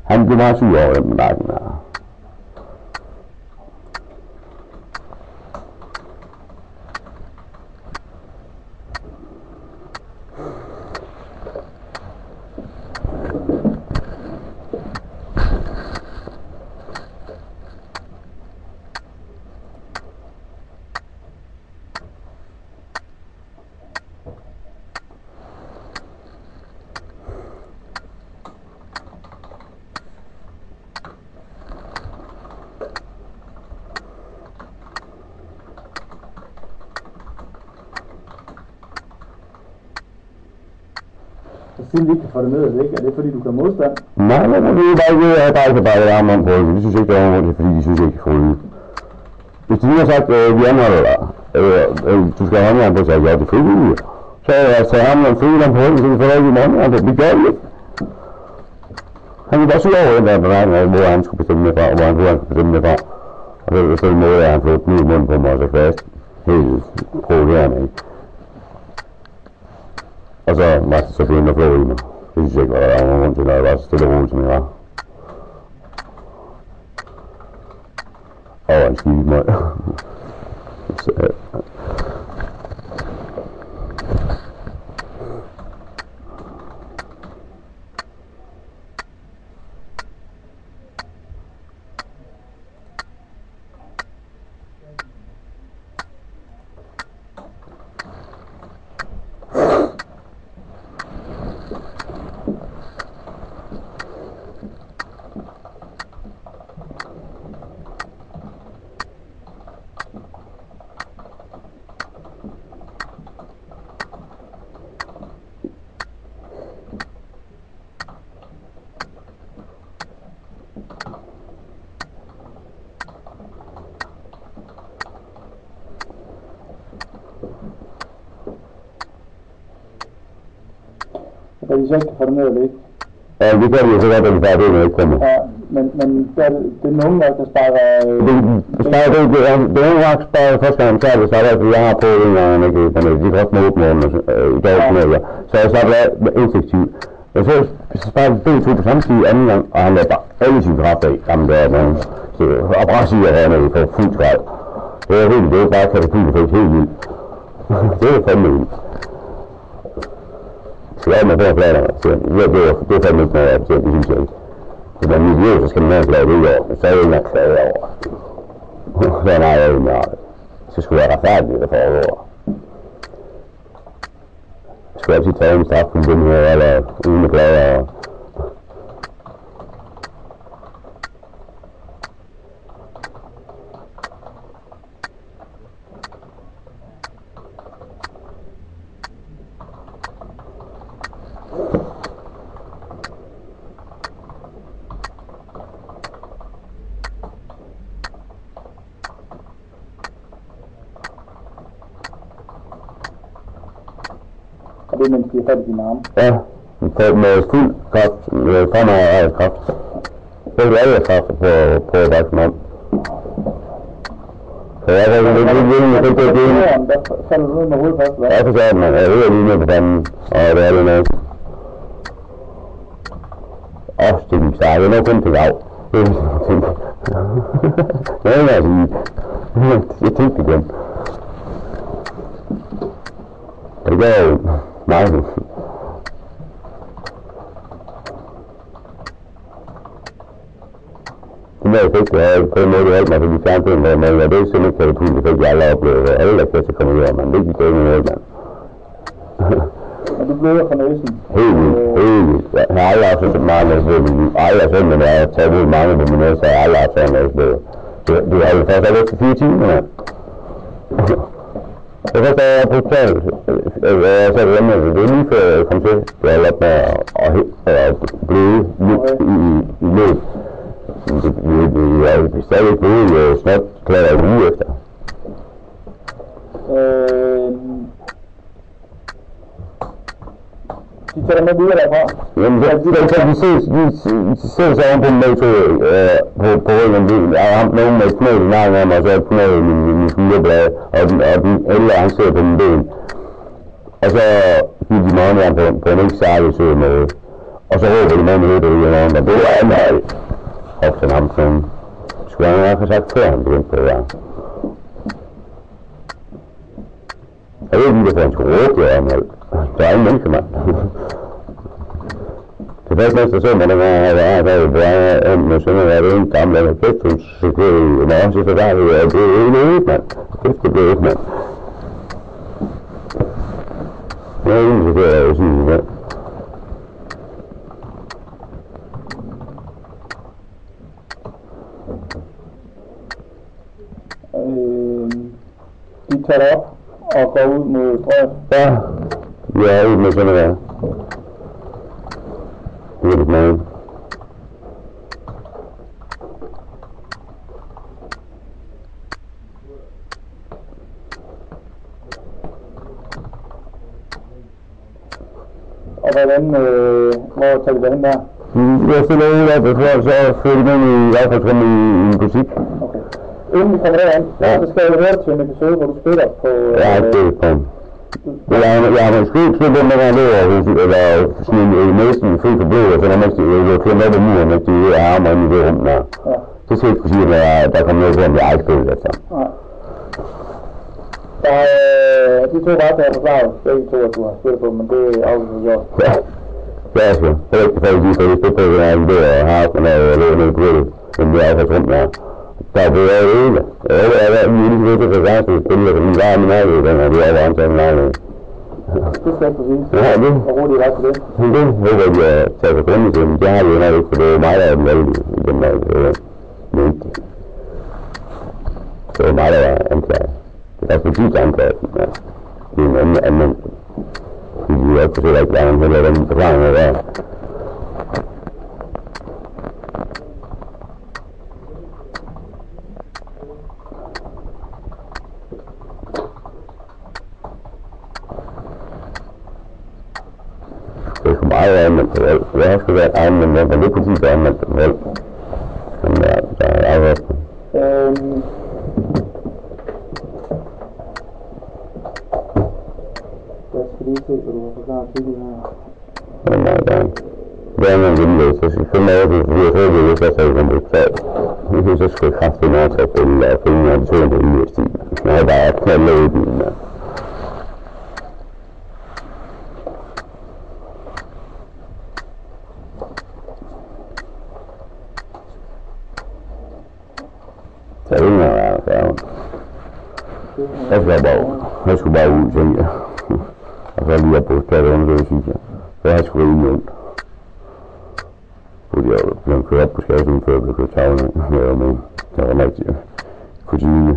han bliver meget syg over den med nakken her. Siden vi ikke kan få det med, er det fordi du kan modstand? Nej, det er bare ikke, jeg har bare ikke bare armen om på det. De synes ikke, det er overhovedet, fordi de synes ikke, at ryge. Hvis de lige har sagt, at vi anholder dig, du skal have håndjern på, så jeg gør det frivillige. Så jeg tager ham og frivillige på ryggen, så vi får ikke en håndjern på. Vi gør det ikke. Han vil bare sige over den der bemærkning, hvor han skulle bestemme med fra, og hvor han kunne bestemme med fra. Og så en måde, at han fået kniv i munden på mig, og så fast. Helt provokerende, ikke? Og så var det så begyndt at flå i mig. Det synes jeg ikke var der nogen grund til, når jeg var så stille og roligt, som jeg var. Og en skide møg. de så ikke kan få det ned at ligge. Ja, det kan de jo så godt, at de bare det, når ikke kommer. Ja, men det er nogen nok, der sparker... Det er nok sparet første gang, så er det startet, fordi jeg har prøvet en gang, ikke? Men de kan også med åbne i dag, så jeg startede af instinktivt. Og så sparede de begge to på samme side anden gang, og han lavede bare alle sine kræfter i. Jamen, det er nogen. Og bare siger, at han er på fuld skrald. Det er helt, det er bare katapulteffekt helt vildt. Det er fandme vildt. Så jeg er med på at flade mig. Det er fandme ikke noget, jeg det synes jeg ikke. Hvis man er miljø, så skal man have flade det i år. Men så er det ikke nok flade over. Så er jeg jo med. Så skulle jeg retfærdigt, der foregår. Jeg skulle altid tage en straf på den her, eller uden med klager. Og det er, mens de har fat i dine arme. Ja, med fuld kraft, fremad kraft. Så vil alle kræfter på at bakke mig om. Så jeg kan ikke det. Der falder du ned med hovedet først, hvad? Ja, så sagde man, jeg hører lige ned på fanden, og det er det noget. Det er stærkt, det er nok kun til gav. Det er sådan noget ting. Nej, jeg tænkte igen. Det gør jo meget. Det med effekt, det er på en måde alt mig, fordi fjernsynet var med, og det er sådan et katapult, det fik jeg aldrig oplevet, og alle der kan så komme ud af, man. Det er ikke gået med noget, mand. Og du bløder fra næsen? Helt vildt. Jeg har aldrig haft så meget næsblød. Aldrig sådan, men jeg har taget ud mange på min næse, så jeg har aldrig haft sådan næsblød. Det har jo først været til 4 timer, mand. Det er først, at jeg har brugt talt. Jeg sagde det hjemme, det er lige før jeg kom til. Jeg har ladt mig at bløde i løb. Jeg er stadig bløde, snart klarer jeg uge efter. De tager med videre derfra? Jamen, de sidder så oven på mig på ryggen. Jeg har haft nogen med knæ i nakken af mig, og så har jeg knæet min skulderblad, og den ældre, han sidder på min ben. Og så giver de mig på en ikke særlig sød måde. Og så råber de mig med det ude af og det er mig. Op til ham sådan. Skulle jeg nok have sagt før, han begyndte på det der. Jeg ved ikke, hvorfor han skulle råbe det om alt. Der er ingen mennesker, mand. Det første næste så, man der var med sådan noget, en gammel eller kæft, hun cyklede i morgen, så der det er ikke ud, mand. Kæft, det blev ikke, mand. Det er ikke, det er jo sådan, ja. De tager det op og går ud mod strøget? Ja, vi er ude med sådan noget. Det er lidt meget. Og hvordan, hvor tager de den der? Jeg stiller ud af det før, så følger den i affaldsrummet i en butik. Okay. Inden vi kommer derind, så skal jeg høre til en episode, hvor du spiller på... Ja, det er på. Jeg har måske ikke spillet den der løber, eller sådan en næsten fri for blod, og så når man skal klemme op i muren, at de er armer inde i det rum der. Ja. Det skal jeg ikke kunne sige, at der kommer noget på, om jeg ikke spillet altså. Nej. Der er de to ret, der har forklaret, begge to, at du har spillet på, men det er afgjort gjort. Ja. Det er sgu. Det er ikke det faktisk, at jeg spiller på, at jeg er en dør og har haft, og løber ned i gulvet, men det er affalds rum der. Der er det jo ikke. Jeg er lige ved til at være sådan et spiller, fordi der er min ærlighed, den er det over antallet lejlighed. Det skal jeg ikke sige. Ja, det. Og roligt ret til det. Det håber jeg, at jeg tager for grundigt til, men det har vi jo nok ikke, for det er mig, der er den valgte i den der mente. Så det er mig, der er anklaget. Det er faktisk en anklaget, ja. Det er en anden. Fordi vi også forsøger ikke lære heller den forklaring af det. Det er sgu meget meget anmeldt på vold. Jeg har sgu været anmeldt, men det er præcis der anmeldt på vold. Som der er afhørt. Jeg skal lige se, hvad du har forklaret til det her. Det er en vindløs, så selvfølgelig er det, fordi jeg tror, det er lidt, at jeg kan bruge fag. Jeg synes, jeg skulle kraftigt nok til at finde en tog på indlæsting. Jeg har bare knaldet ud i den der. Så det er jo færgen. Jeg skulle bare ud, tænkte jeg. Og så lige at bruge det, synes jeg. Så jeg skulle være inde ondt. Fordi jeg blev kørt op på skadsen, før jeg blev kørt tavlen. Det var rigtig kutyme.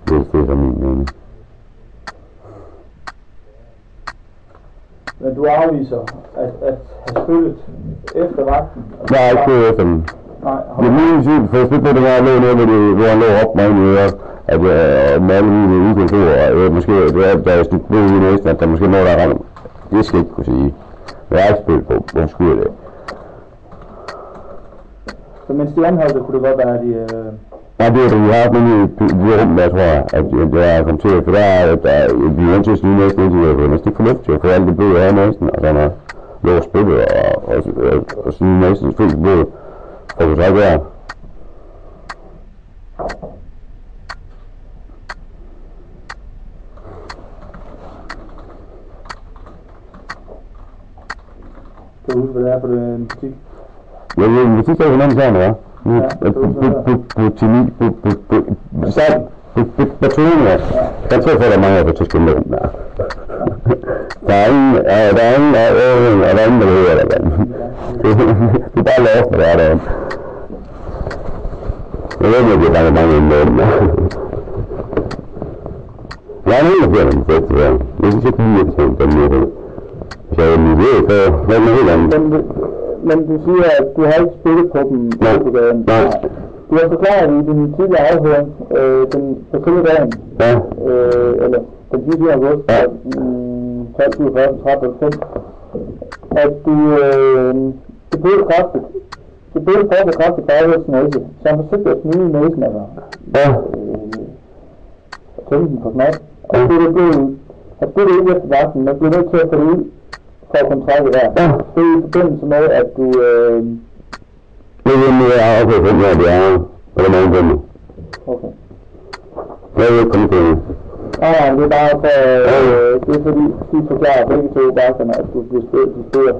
Det er min mening. Men du afviser at have spillet efter vagten? Jeg har ikke spillet efter den. Nej, det er min syn, for jeg spillet på det her lå noget, hvor han lå op med en øre, at med alle mine udkontorer, måske der er stik blod i næsten, at der måske noget der er rent. Det skal jeg ikke kunne sige. Men jeg har ikke spillet på, hvorfor skulle jeg det? Så mens de anholdte, kunne det godt være, at de... Nej, det er det, vi har haft nogle i det rum, der tror jeg, at det er kommet til, for der er vi er nødt til at snyde næsten indtil det er næsten ikke fornuftigt at få alt det blod af næsten, og sådan noget. Lå at spille og snyde næsten fuldt blod, for at så gøre. Kan du huske, hvad det er for en butik? Ja, det er en butik, der er sådan sammen, ja. Batoner. Jeg tror, der er mange af de tyske mænd der. Der er ingen, og der er ingen, der hedder det. Det er bare lov, hvad der er derinde. Jeg ved ikke, at der er mange af dem. Jeg er en af dem, der er det. Jeg synes ikke lige, at det er den. Hvis jeg er en miljø, så er det helt andet. Men du siger, at du har ikke spillet på dem på dagen. Nej. Du har forklaret i din tidligere afhøring, den på selve dagen, eller den 24. august, 12.47.13, at du bødte kraftigt. Du bødte kraftigt på Aarhus næse, så han forsøgte at snyde i næsen af dig. Og tømme den på snart. Og det er det ud. Og det er ikke efter vagten, men du er nødt til at få det ud for at komme trække der. Det er i forbindelse med, at du... Det er mere afhørt, hvem jeg er. Eller mange på mig. Okay. Jeg vil ikke komme til det. Nej, det er bare for... det er fordi, de forklarer begge to bakkerne, at du spiller.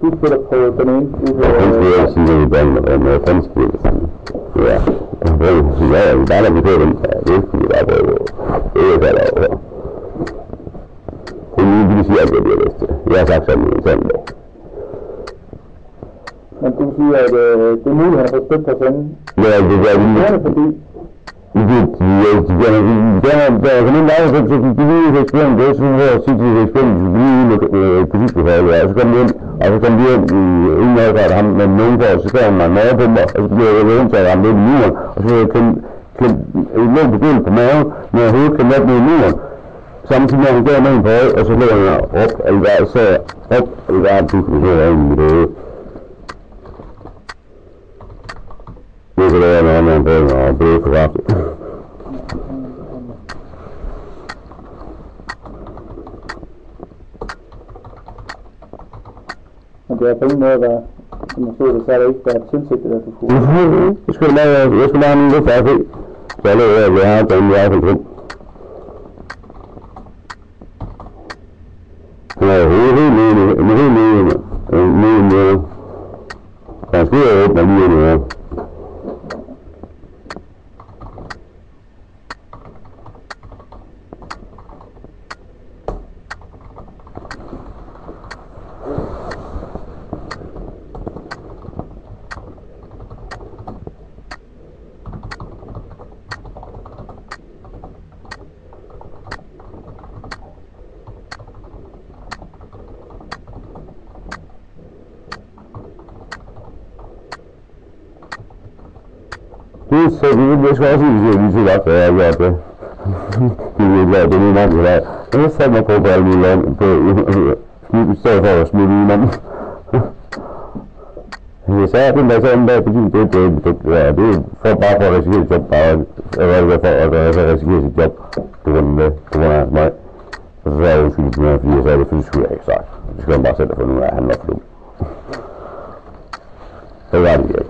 Du spiller på den ene. Jeg spiller sådan noget i banen, og med fandspiller sådan. Ja. Jeg er bare der på den. Det er ikke fordi, der er på. Det er ikke derovre. Det er lige, de siger, at jeg bliver bedst til. Jeg har sagt sådan en dag. Men du siger, at det er muligt, at han har fået spillet på senden. Ja, det er det. Fordi... Der er sådan en dag, så de lige eksperimentet, det er sådan her, at sige eksperimentet, lige på sidste forhold, og så kom de ind, og så kom de ind i ingen adfærd, ham med nogen for, så skrev han mig mave på mig, og så blev jeg rundt til at ramme lidt i muren, og så klemt lidt begyndt på maven, med at hovedet klemt op ned i muren. Samtidig med at han gav mig en på øje, og så lå han op, alverdens, så op, alverdens, du kan høre ind i mit hoved. Det kan være noget med en bøger og bøge for kraftigt. Men det er på ingen måde, der som jeg så det, så er det ikke været tilsigtet, at du kunne... Jeg skulle lave en lidt færdig. Så jeg lavede, at jeg har den i hvert fald. Han er helt nede. Han skulle have åbnet lige endnu her. Så det skal også lige så godt, at jeg har gjort det. Det er min mand, det der. Jeg har sat mig på alle mulige land, i stedet for at smide i mand. Jeg sagde, den der så en dag, fordi det er for bare for at risikere et job, bare for at risikere sit job på grund af mig. Og så sagde jeg undskyld til mig, fordi jeg sagde, det skulle jeg ikke sagt. Det skal man bare sætte for nu, at han var for dum. Det var det ikke.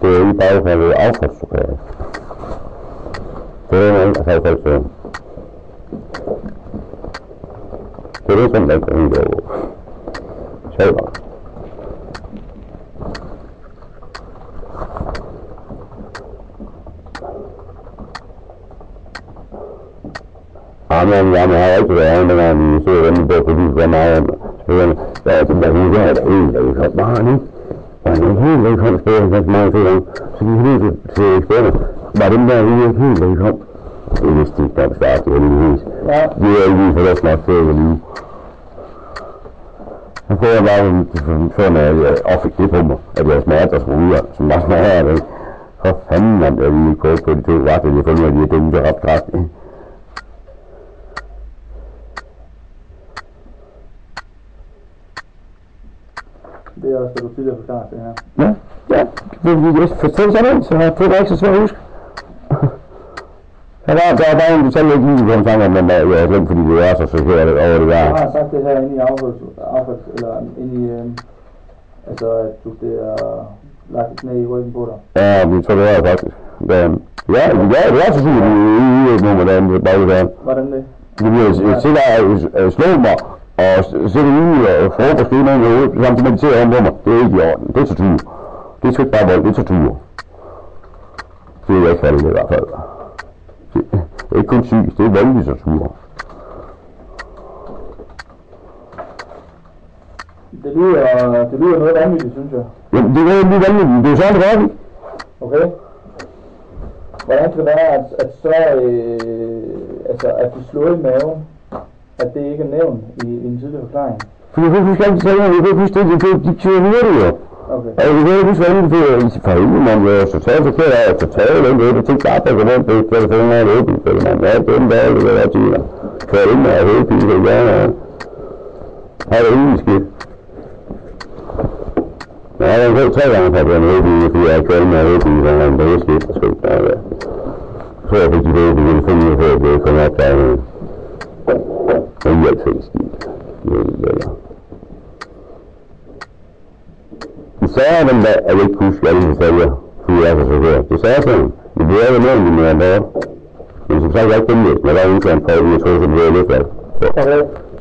Det er i bagfaldet affaldssortering. Det er en affaldssortering. Det er sådan, der ikke er en god. Sjovt nok. Jamen, jeg har ikke været inde, når vi så inde på huset, der er meget. Der er den der hus, der er der en, der er meget nu. Og en helt velkommen spørger, ganske mange gange. Så vi kan til eksperter. Var den der ikke helt velkommen? Det vidste ikke, der var start, det var lige hus. Det er ikke lige for det snart til at lige. Så prøver jeg bare, før jeg fik det på mig, at jeg smager der skruer, som var smager af det. For fanden, at jeg lige kort på de to vagter, jeg fundet, at de er dumme, der er ret kraftigt. Det er også, hvad du tidligere forklaret det her. Ja, fordi jeg fortæller sådan noget, så det er ikke så svært at huske. Der er bare en detalje, ikke lige på en tanke, men jeg har glemt, fordi det er så her over det der. Du har sagt det her inde i affalds, eller inde i, altså at du bliver lagt et knæ i ryggen på dig. Ja, det tror jeg faktisk. Ja, det er så sygt i nummer derinde, bare det der. Hvordan det? Det bliver at slå mig og sætte ud og frokost skide noget i hovedet, samtidig meditere om på mig. Det er ikke i orden. Det er tortur. Det er sgu ikke bare vold, det er tortur. Det er jeg ikke kalde det i hvert fald. Det er ikke kun psykisk, det er voldelig tortur. Det lyder noget vanvittigt, synes jeg. Jamen, det er lidt vanvittigt. Det er jo sådan, det var, ikke? Okay. Hvordan kan det være, at så, altså at de slår i maven, at det ikke er nævnt i en tidlig forklaring? For jeg kan huske alt det samme, jeg kan huske det, de kører videre jo. Okay. Og jeg kan huske, hvordan det er for helvede, man er totalt forkert af at fortælle den det, det tænkte bare på, hvordan det er, telefonen er åben, fordi man er den der, det er der tider. Kører ind og hele tiden, det er der. Har det ingen skidt. Men jeg har gået 3 gange på den åben, fordi jeg har kørt med åben, så er det ikke skidt, der skal ikke være der. Så jeg fik de ved, at vi ville finde ud af, at det kom op der. Men jeg er ikke helt skidt. Det sagde dem der, at jeg ikke huske alle detaljer, fordi jeg er så her. Det sagde sådan, det blev jo nævnt i mere end der. Men som sagt, jeg ikke genlæst, men der var en prøve, jeg tror, så blev jeg løftet.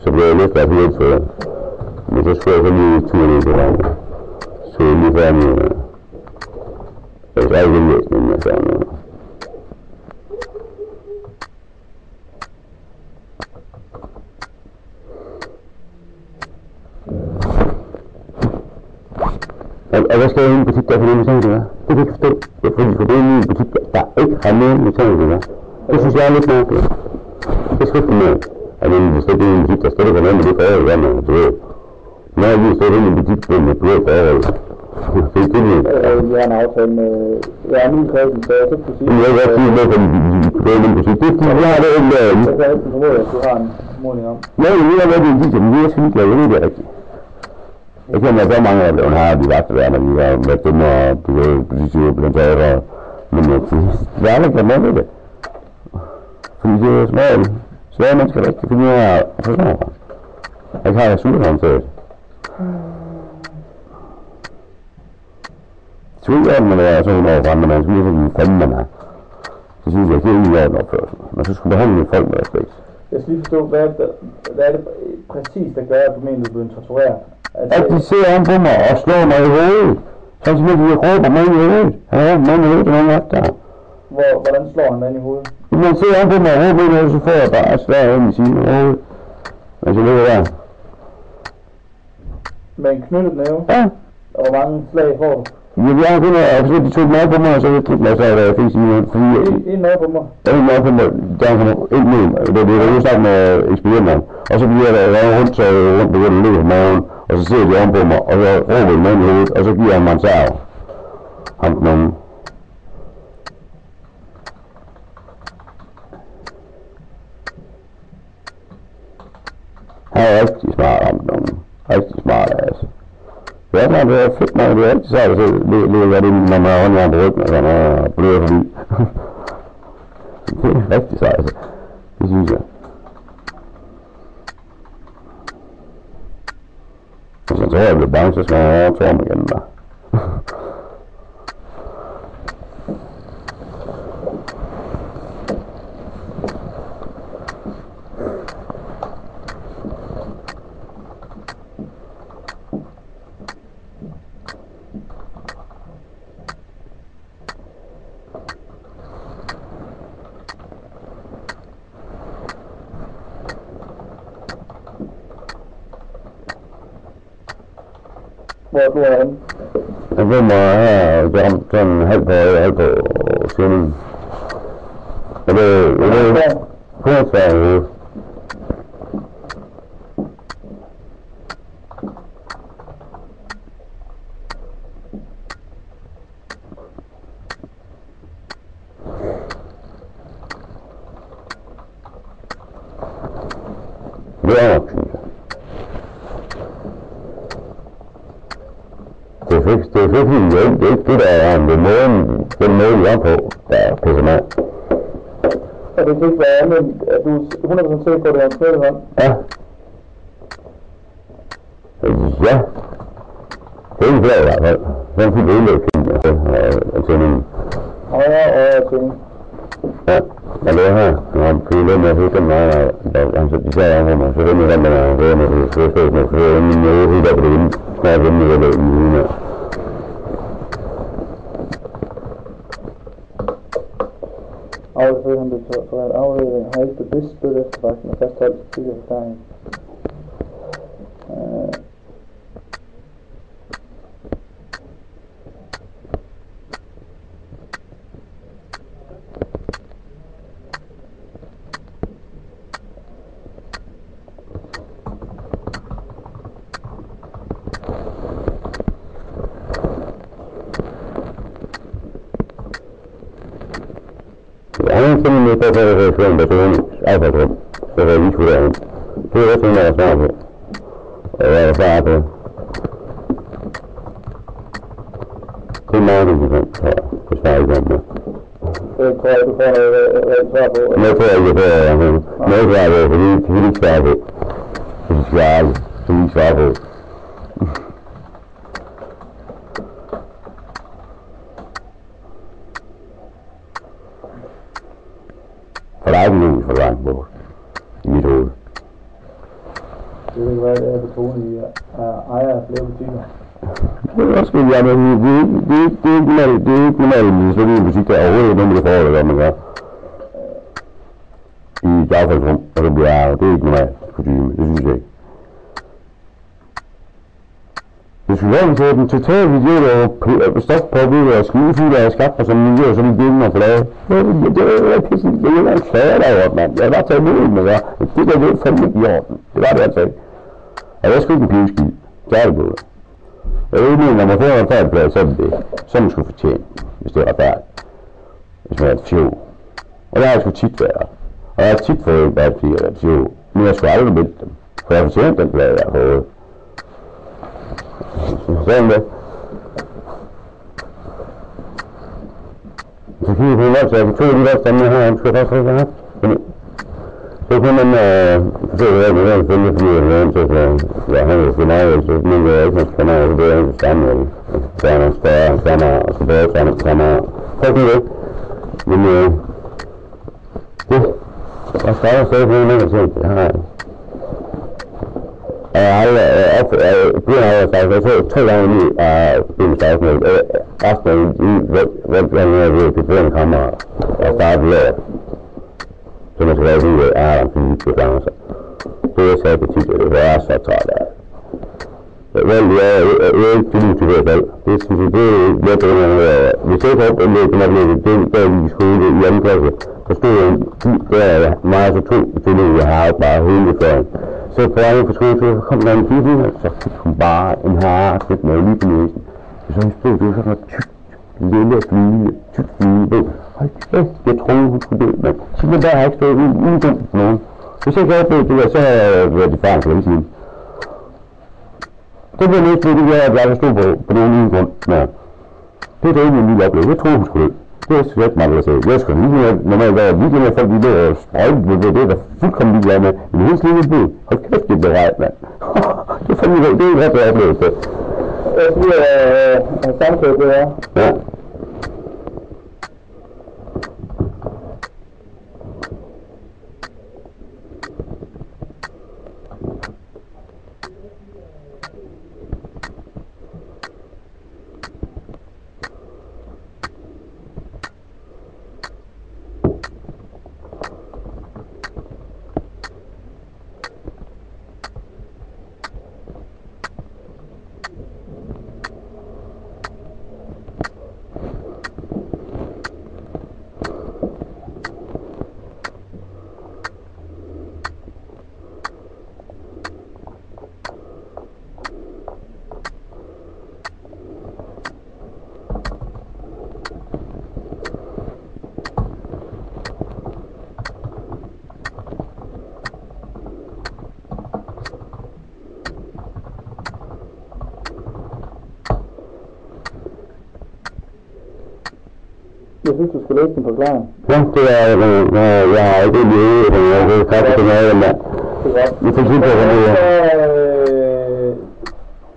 Så blev jeg løftet helt før. Men så skulle jeg så lige turen ind på vejen. Så jeg lige færdig med, jeg skal ikke genlæst, men jeg sagde noget. Og hvad skal jeg i en butik, der for den ting, det er? Det kan jeg ikke forstå. Jeg får det ind i en butik, der ikke har noget med ting, det er. Det synes jeg er lidt mærkeligt. Det er skriften med. Altså, hvis det er en butik, der støtter noget med det forhold, hvad man du ved. Når jeg lige støtter ind i en butik, med et blødt forhold. Det er det, vi... Jeg har en aftale med... Jeg er min kreds, så jeg kan ikke sige... Men jeg vil godt sige, hvorfor vi er i en butik. Det er fordi, jeg har det ikke derinde. Jeg kan ikke formode, at du har en måling om. Nej, jeg har været i en butik, men det er sgu ikke, jeg ved det rigtigt. Jeg kender så mange af dem her, de vagter der, når vi har været dem og du ved, butikker på den tager, men jeg er ikke med det. Fordi det er svære mennesker, der ikke kan finde ud af at forstå mig. Jeg har sulthåndtaget. Tvivl man er sådan over for andre mennesker, det er sådan en fanden man er. Så synes jeg, at det er ikke en opførsel. Men så skulle behandle folk med respekt. Jeg skal lige forstå, hvad er det præcis, der gør, at du mener, at du er blevet tortureret? At de ser an på mig og slår mig i hovedet. Så simpelthen de råber mig i hovedet. Han råber mig i hovedet, der er nogen der. Hvordan slår han den i hovedet? Man ser om på mig overhovedet, så får jeg bare svær ind i siden overhovedet. Men så ligger der. Med en knyttet næve? Ja. Og hvor mange slag får du? Jamen, jeg har kun de tog mig på mig, og så fik jeg slag, da jeg fik sådan fordi... En mad på mig? Ja, en mad på mig. Der kommer ikke med. Det er jo snart med ekspedienterne. Og så bliver der rundt, så rundt begynder at løbe på maven. Og så sidder de om på mig, og så råber de med i hovedet, og så giver han mig en serv. Ham på nogen. Han er rigtig smart, ham på nogen. Rigtig smart, altså. Ja, man, det er fedt, man. Det er altid sejt at se, hvad det er, når man har håndjern på ryggen, og sådan og bløder forbi. Det er rigtig sejt, altså. Det synes jeg. Og så tror jeg bliver bange, så skal jeg over Torm igen, der. Hvor du er henne? Jeg ved mig her, og ramt sådan halv på svinden. Og det er Kornsvær. Det er nok, synes jeg. Det er fedt, det er ikke det, der er den måde, jeg er på, der er pisse mig. Og det kan ikke være andet, at du er 100% sikker på, at det er en knyttet hånd? Ja. Ja. Det er ikke flere i hvert fald. Den fik udlægkende af tændingen. Højre og tænding. Ja, jeg lå her, og han kunne løbe med at høre den meget, de sagde om mig, så den er den, der er hører med, så jeg stod med, så jeg min måde, der på det inde, snart inde, jeg lå i uden her. Afleverer han det for at aflevering har ikke bevidst spillet efter vagten og fastholdt tidligere forklaring. Jeg har simpelthen med på at reagere på personens affaldsrum, så jeg lige skulle derhen. Det er også noget, jeg er svar på. Og jeg er svar på. Det er meget interessant, tror jeg. Det svarer ikke om det. Det tror jeg, du får noget svar på. Det tror jeg ikke, det er noget svar på, fordi det vil ikke svare på. Hvis jeg skal ærlig, så vil ikke svare på. For der er ikke nogen for langt bort i mit hoved. Det vil ikke være, det er betonet i ejer af flere butikker. Det er også skidt, ja, men det er ikke normalt, men så er det en butik, der er overhovedet ikke noget med det forhold, der man gør. I et affaldsrum, og det er ikke normalt kutyme, det synes jeg ikke. Det skulle være til den totale idioter og stofpåbud og skidefylder og skaffer som miljø, som de gælder og flade. Det er ikke pisse, det er ikke flade derovre, mand. Jeg har bare taget imod med det. Det der ved fandme ikke i orden. Det var det altså ikke. Og jeg skulle ikke en piveskid. Det er det både. Jeg ved ikke, når man får en færdigblad, så er det det. Så man skulle fortjene, hvis det er retfærdigt. Hvis man er et fjol. Og det har jeg sgu tit været. Og jeg har tit fået en bad fordi jeg er et fjol. Men jeg skulle aldrig vælge dem. For jeg har fortjent den blad, jeg har fået. Sådan det. Så kigger på en så jeg kan tog lige der stemme her, han skal faktisk ikke have. Så kunne man forsøge at være med følge, fordi jeg er så jeg har jo for meget, så men jeg ikke for meget, så det er ikke stemme, så er man større, stammer, og så bedre stammer. Så det. Men det, jeg skal også sige på en anden ting, det har jeg. Og jeg har aldrig begynder at sagt, jeg tror 3 gange nu af filmslagsmål, resten af hvem jeg ved, det bliver en kammerat, og starte lært. Så man skal være ude af Adam Philippe på gange sig. Det er så betydet, det er så træt af. Vel, jeg er ikke til i hvert fald. Det synes jeg, det er lidt af hvis jeg ikke har oplevet, at det der i skole i anden klasse, så stod jeg der meget så 2 betydelige, jeg har bare hele foran. Så på vejen på skolen, så kom der en pige, og så fik hun bare en hardt med lige på næsen. Så hun stod, det var sådan noget tykt, lille flyge, tykt flyge. Hold kæft, jeg troede, hun skulle dø, men så der har jeg ikke stået uden for nogen. Hvis jeg ikke havde oplevet det der, så havde jeg været i faren for længe siden. Det blev næste ved, det at jeg stod på nogen uden grund. Ja. Det er det egentlig en lille oplevelse. Jeg troede, hun skulle dø. Det er slet meget, jeg sagde. Jeg skulle lige normalt være weekend med folk, de lå og sprøjte, det er der fuldkommen ligeglad med. Men helt slet ikke blev. Hold kæft, det blev rejt, mand. Det er fandme det, det er en rigtig oplevelse. Jeg siger, samtidig det her. Ja. Jeg synes, du skulle læse din forklaring. Ja, det er, jeg har ikke lige øvet, men jeg vil kappe til noget af den der. Vi får kigge på, hvad det er.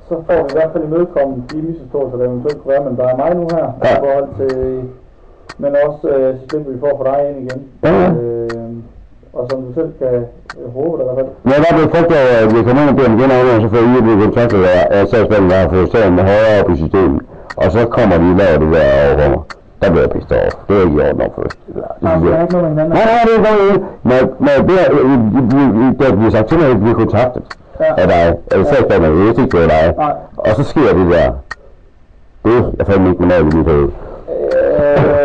Så får vi i hvert fald imødekommet de misforståelser, der eventuelt kunne være, men der er mig nu her, i forhold til, men også så slipper vi for dig ind igen. Og som du selv kan håbe det i hvert fald. Jeg var blevet frugt over, at vi kommer ind og beder igen over, og så får I at blive kontaktet af sagsmanden, der har fået sagen højere op i systemet. Og så kommer de og laver det der over mig. Der bliver jeg pissed off. Det er ikke i orden op først. Nej, det er ikke noget med hinanden. Nej, det er ikke noget. Når der bliver sagt til mig, at vi bliver kontaktet af dig, eller sagsmanden, jeg ikke det er dig. Og så sker det der. Det er fandme ikke normalt i mit hoved.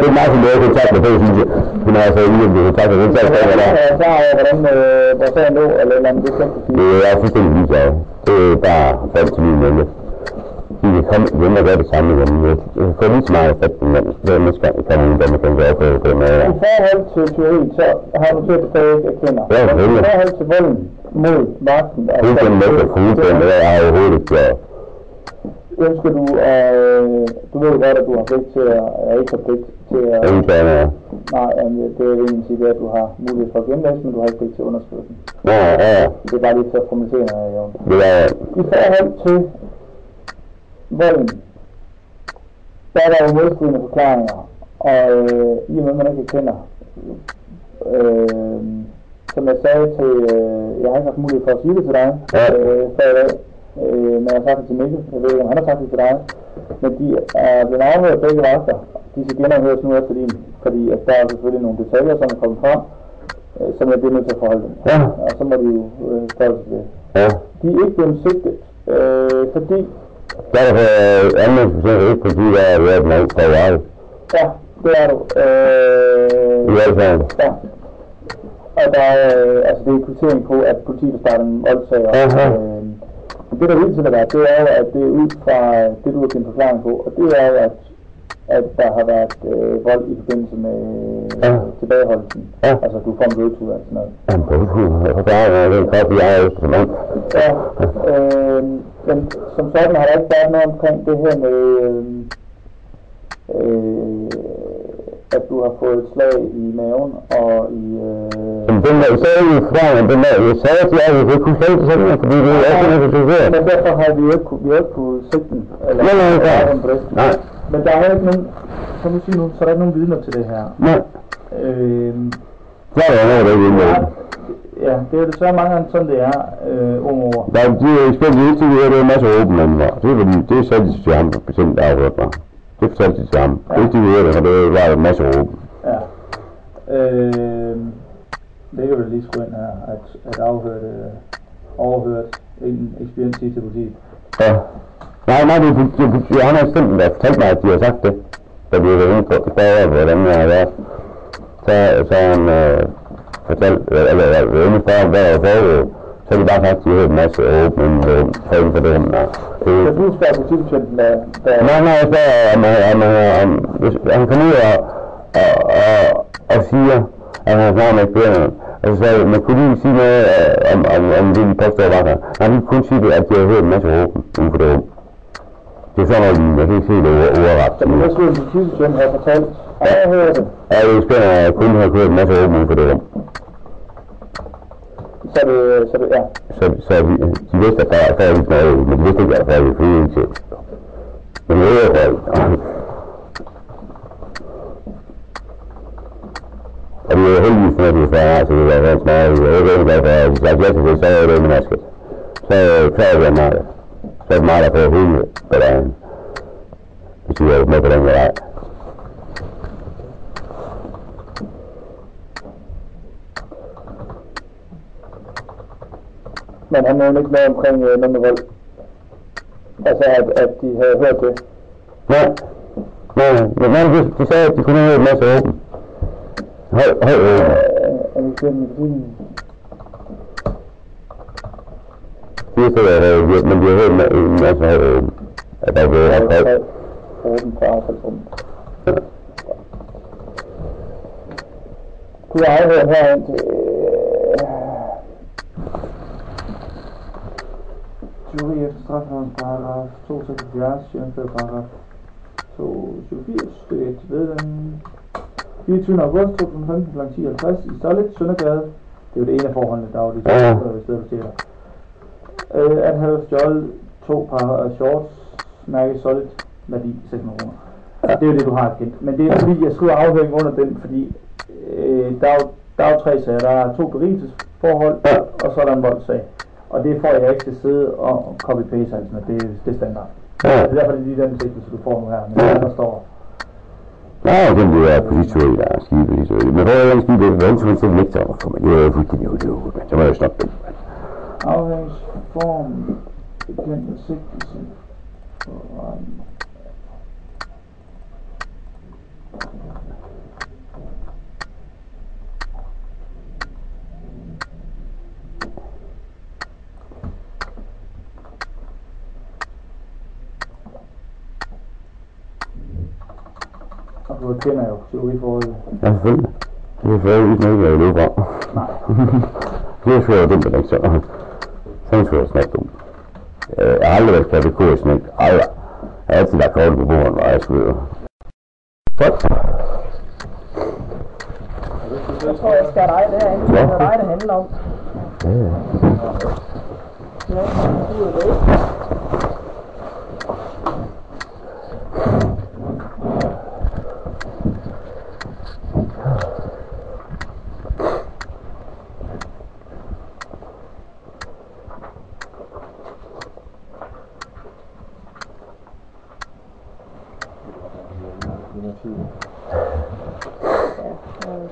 Det er meget, som jeg har kontakt med, synes jeg. Hun har altså ikke blevet kontaktet med den sagsmanden, der er. Jeg er klar over, hvordan vores sagen lå, eller et eller andet, det kan du sige. Det er fuldstændig ligeglad. Det er bare faldt til min mente. De kan komme hjem og gøre det samme igen. Jeg får lige så meget effekt, men næste gang kommer man der, man kan gøre på den måde. I forhold til teori, så har du til at stadig erkender. Ja, selvfølgelig. I forhold til volden mod magten. Det er den måde at kunne den, det er overhovedet ikke gjort. Ønsker du, du ved godt, at du har pligt til at, ikke har pligt til at... Ingen nej, det er egentlig sige, at du har mulighed for at genlæse, men du har ikke pligt til at underskrive den. Ja. Det er bare lige til at formalisere, Jon. Det er... I forhold til volden, der er der jo modstridende forklaringer, og i og med, man ikke kender, som jeg sagde til, jeg har ikke haft mulighed for at sige det til dig, før i dag, men jeg har sagt det til Mikkel, jeg ved ikke, om han har sagt det til dig, men de er blevet afhørt begge vagter, de skal genafhøres nu efter din, fordi at der er selvfølgelig nogle detaljer, som er kommet frem, som jeg bliver nødt til at forholde dem, og så må de jo forholde sig til. De er ikke blevet sigtet, fordi derfor anmeldelsen ikke på de der er været langt fra vej. Ja, det er du. I hvert fald. Ja. Og der er, altså det er kvittering på, at politiet vil starte en voldsag. Det der vil til at være, det er jo, at det er ud fra det, du har givet en forklaring på, og det er jo, at der har været vold i forbindelse med tilbageholdelsen. Altså du får en blodtur eller sådan noget. En blodtur? Jeg forklarer, at det er en krop, jeg er efter mand. Ja, men som sådan har der ikke været noget omkring det her med, at du har fået et slag i maven og i... Men den der, så er det fra, den der, jeg sagde til jer, at vi ikke kunne slage til sådan, fordi det er også noget, der fungerer. Men derfor har vi jo ikke kunnet sigte den, eller Nej. Men der er ikke nogen, som du siger nu, så er der ikke nogen vidner til det her. Nej. Så er der noget, der ikke vidner. ja, det er jo desværre mange gange sådan det er, unge ord. Der er de spændte hele tiden, det er en masse åben mennesker. Det er fordi, det sagde de til ham, bestemt der har hørt mig. Det fortalte de til ham. Ja. Det er ikke de ved det, for det var en masse åben. Ja. Det kan vi lige skrive ind her, at overhørt en eksperience til politiet. Ja. Nej, det han har simpelthen fortalt mig, at de har sagt det. Da de var inde på hvordan jeg har været. Så han fortalt, eller inde på, hvad der var foregået. Så har de bare sagt, at de havde en masse åben for det her. Så du spørger politibetjenten, Nej, jeg spørger, om han kommer ud og siger, at han har snart med eksperimenterne. Altså, så man kunne lige sige noget om det, de påstår var her. Nej, vi kunne kun sige det, at de har hørt en masse åben inden for det rum. Det er sådan noget, jeg kan ikke se det ordret. Så hvad skulle en politibetjent have fortalt? Har jeg hørt det? Ja, det er spændende, at jeg kun har hørt en masse åben inden for det rum. Så det, ja. Så de vidste, at der er ikke noget, men de vidste ikke, at der er ikke noget til. Men det er jo og vi er heldigvis med, at de er færre, så det er rigtig meget. Jeg er ikke glad for, at de sagt ja til det, så er det med nasket. Så er det færdigt meget. Så er det meget, der får hele på dagen. Hvis de er med på den vej. Men han nævnte ikke noget omkring noget med vold. Altså, at de havde hørt det. Nej, men de sagde, at de kunne have en masse åben. Høj åben. Det er så, men de har hørt en masse høj åben. At der er blevet høj åben på affaldsrummet. Ja. Kunne jeg afhøre her ind til teori efter straffelovens paragraf 276, jævnfør paragraf 287, stykke 1 ved den 24. august 2015 kl. 10.50 i Solid, Søndergade. Det er jo det ene af forholdene, der var de to steder, du siger der. At have stjålet 2 par shorts, mærke Solid, værdi 600 kroner. Det er jo det, du har kendt. Men det er fordi, jeg skriver afhøring under den, fordi der er jo 3 sager. Der er 2 berigelsesforhold, og så er der en voldssag. Og det får jeg ikke til at sidde og copy-paste, altså, det er standard. Det er derfor, det er lige den sigtelse, du får nu her, men der står. Nej, den bliver af polititeori, der er skidepolititeori. Men hvor er den skide, det er vanskelig til at lægge sig overfor, men det er jo fuldstændig udelukket, men så må jeg jo stoppe det. Afhængsform, bekendt sigtelse, og du kender jo teoriforholdet. Ja, selvfølgelig. Det er for ikke noget, jeg vil løbe fra. Nej. Det er svært dumt, ikke så. Sådan skal jeg snakke dumt. Jeg har aldrig været kategorisk snægt. Aldrig. Jeg har altid lagt kortet på bordet, når jeg skulle. Godt. Jeg tror, jeg skal dig derinde. Det er dig, det handler om. Ja. Ja, du er det.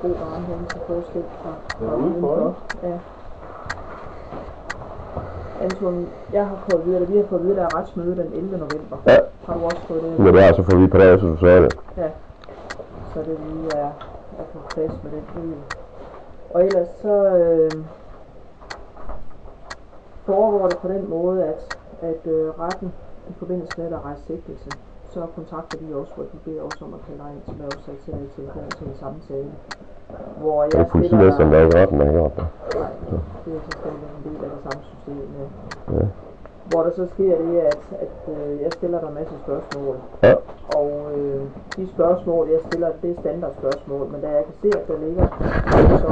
God varme hen til forskel fra udenfor. Ja. Anton, jeg har fået at vide, eller vi har fået at vide, at der er retsmøde den 11. november. Ja. Har du også fået det? Ja, det er så får vi på det, så du sagde det. Ja. Så det lige er på plads med den del. Og ellers så foregår det på den måde, at retten i forbindelse med at rejse sigtelse, så kontakter de også, hvor de beder os om at kalde dig ind til lavsag til at tilfælde til en samtale. Hvor jeg det er politilæseren, der ikke retten, der hænger op der. Nej, det er så stadig en del af det samme system. Ja. Hvor der så sker det, at jeg stiller dig en masse spørgsmål. Ja. Og de spørgsmål, jeg stiller, det er standardspørgsmål, men da jeg kan se, at der ligger så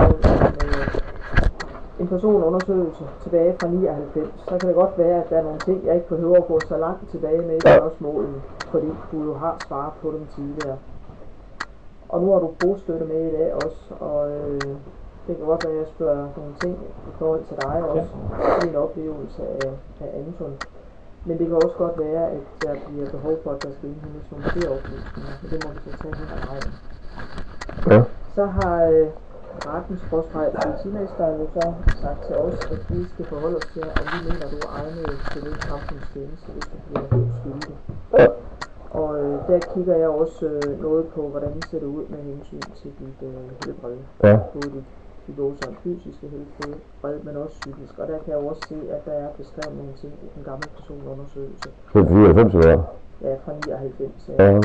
en personundersøgelse tilbage fra 99, så kan det godt være, at der er nogle ting, jeg ikke behøver at gå så langt tilbage med i spørgsmålene, fordi du jo har svaret på dem tidligere. Og nu har du bostøtte med i dag også, og Det kan godt være, at jeg spørger nogle ting i forhold til dig også. Din oplevelse af Anton. Men det kan også godt være, at der bliver behov for, at der skal indhentes nogle flere oplysninger. Men det må vi så tage hen ad vejen. Ja. Så har rettens politimesteren jo så sagt til os, at vi skal forholde os til, om vi mener, du er egnet til den samfundstjeneste, hvis du bliver helt skyldig. Ja. Og der kigger jeg også noget på, hvordan det ser ud med hensyn til dit helbred. Ja. Både dit sådan fysiske helbred, men også psykisk. Og der kan jeg også se, at der er beskrevet nogle ting i den gamle personundersøgelse. Det er 94 år. Ja, fra 99. Ja. Ja.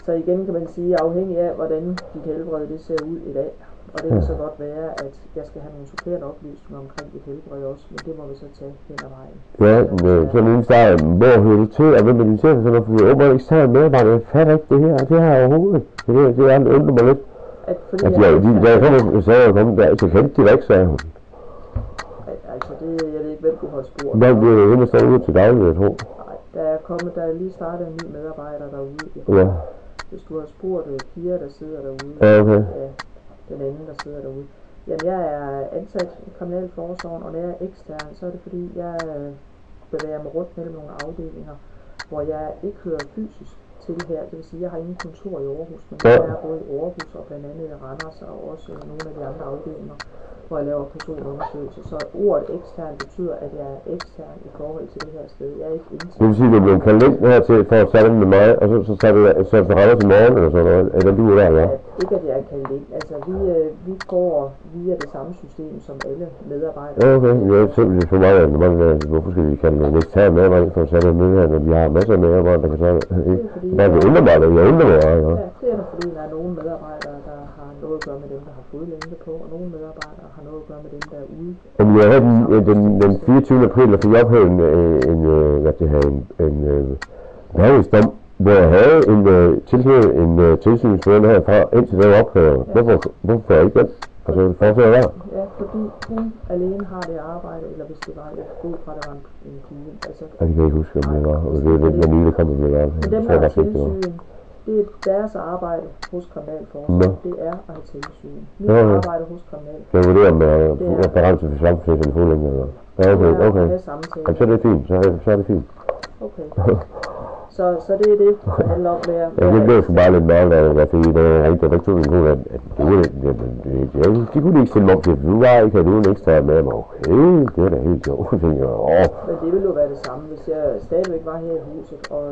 Så igen kan man sige, afhængig af, hvordan dit helbred det ser ud i dag. Og det kan så godt være, at jeg skal have nogle supplerende oplysninger omkring dit helbred også, men det må vi så tage hen ad vejen. Ja, men sådan en start, hvor hører du til, og hvem er din chef, sådan noget, for vi åbner ekstern medarbejder, jeg fatter ikke det her, det her overhovedet. Det er undrer mig lidt. At fordi Altså, da jeg kom der, så kendte de da ikke, sagde hun. Altså, jeg ved ikke, hvem du har spurgt. Hvad bliver det hende, der står ude til daglig, jeg tror? Nej, der er lige startet en ny medarbejder derude. Ja. Hvis du har spurgt Pia, der sidder derude. Ja, okay. Ja, den anden, der sidder derude. Jamen, jeg er ansat i kriminalforsorgen, og når jeg er ekstern, så er det fordi, jeg bevæger mig rundt mellem nogle afdelinger, hvor jeg ikke hører fysisk til her. Det vil sige, jeg har ingen kontor i Aarhus, men jeg er både i Aarhus og blandt andet i Randers og også nogle af de andre afdelinger, hvor jeg laver personundersøgelser. Så ordet ekstern betyder, at jeg er ekstern i forhold til det her sted. Jeg er ikke intern. Det vil sige, at du blev kaldt ind hertil for at sætte med mig, og så satte du retter til morgen eller sådan noget. Er det du der, ja? Ikke at jeg er kaldt ind. Altså, vi går via det samme system som alle medarbejdere. Ja, okay. Jeg er simpelthen for meget af det. Hvorfor skal vi kalde nogle eksterne medarbejdere for at sætte med her, når vi har masser af medarbejdere, der kan så ikke? Der er undrer mig, jeg undrer mig. Ja, det er fordi, der er nogle medarbejdere, der har noget at gøre med dem, der har fodlænke på, og nogle medarbejdere har noget at gøre med dem, der er ude. Og jeg havde den 24. april, der fik jeg ophævet en nærhedsdom, hvor jeg havde tilknyttet en tilsynsførende herfra, indtil det var ophævet. Hvorfor ikke den? Altså, det fortsætter der. Ja, fordi hun alene har det arbejde, eller hvis det var, jeg går fra, der var en pige. Altså, jeg kan ikke huske, om det var, og det er lidt den nye, der kommer med der. Men dem, der har tilsyn, det er deres arbejde hos kriminalforsorgen. Det er at have tilsyn. Mit arbejde hos kriminalforsorgen. Jeg vurderer med at begrænse for samfundet til fodlænge. Ja, okay. Jamen, så er det fint. Så er det fint. Okay. Så det er det handler om med at... Ja, det blev sgu bare lidt mærkeligt, fordi da jeg ringte rigtig min kone, at de kunne ikke stille mig op til, du var ikke, at du ikke stod med mig. Okay, det er da helt sjovt. Men det ville jo være det samme, hvis jeg stadigvæk var her i huset, og...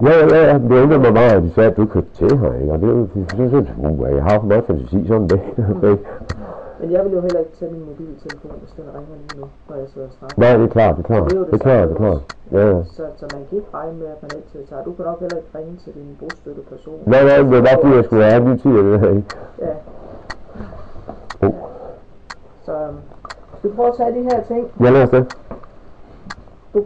Ja, det undrede mig meget, at de sagde, at du kørte til her, ikke? Og det er jo, jeg har for meget fantasi, sådan det. Men jeg vil jo heller ikke tage min mobiltelefon, hvis den ringer lige nu, når jeg sidder og snakker. Nej, det er klart. Det er klart. Ja. Så man kan ikke regne med, at man ikke tager. Du kan nok heller ikke ringe til din bostøtteperson. Nej, det er bare fordi, jeg skulle have en ny tid af det her, ikke? Ja. Så vi prøver at tage de her ting. Jeg læser det. Du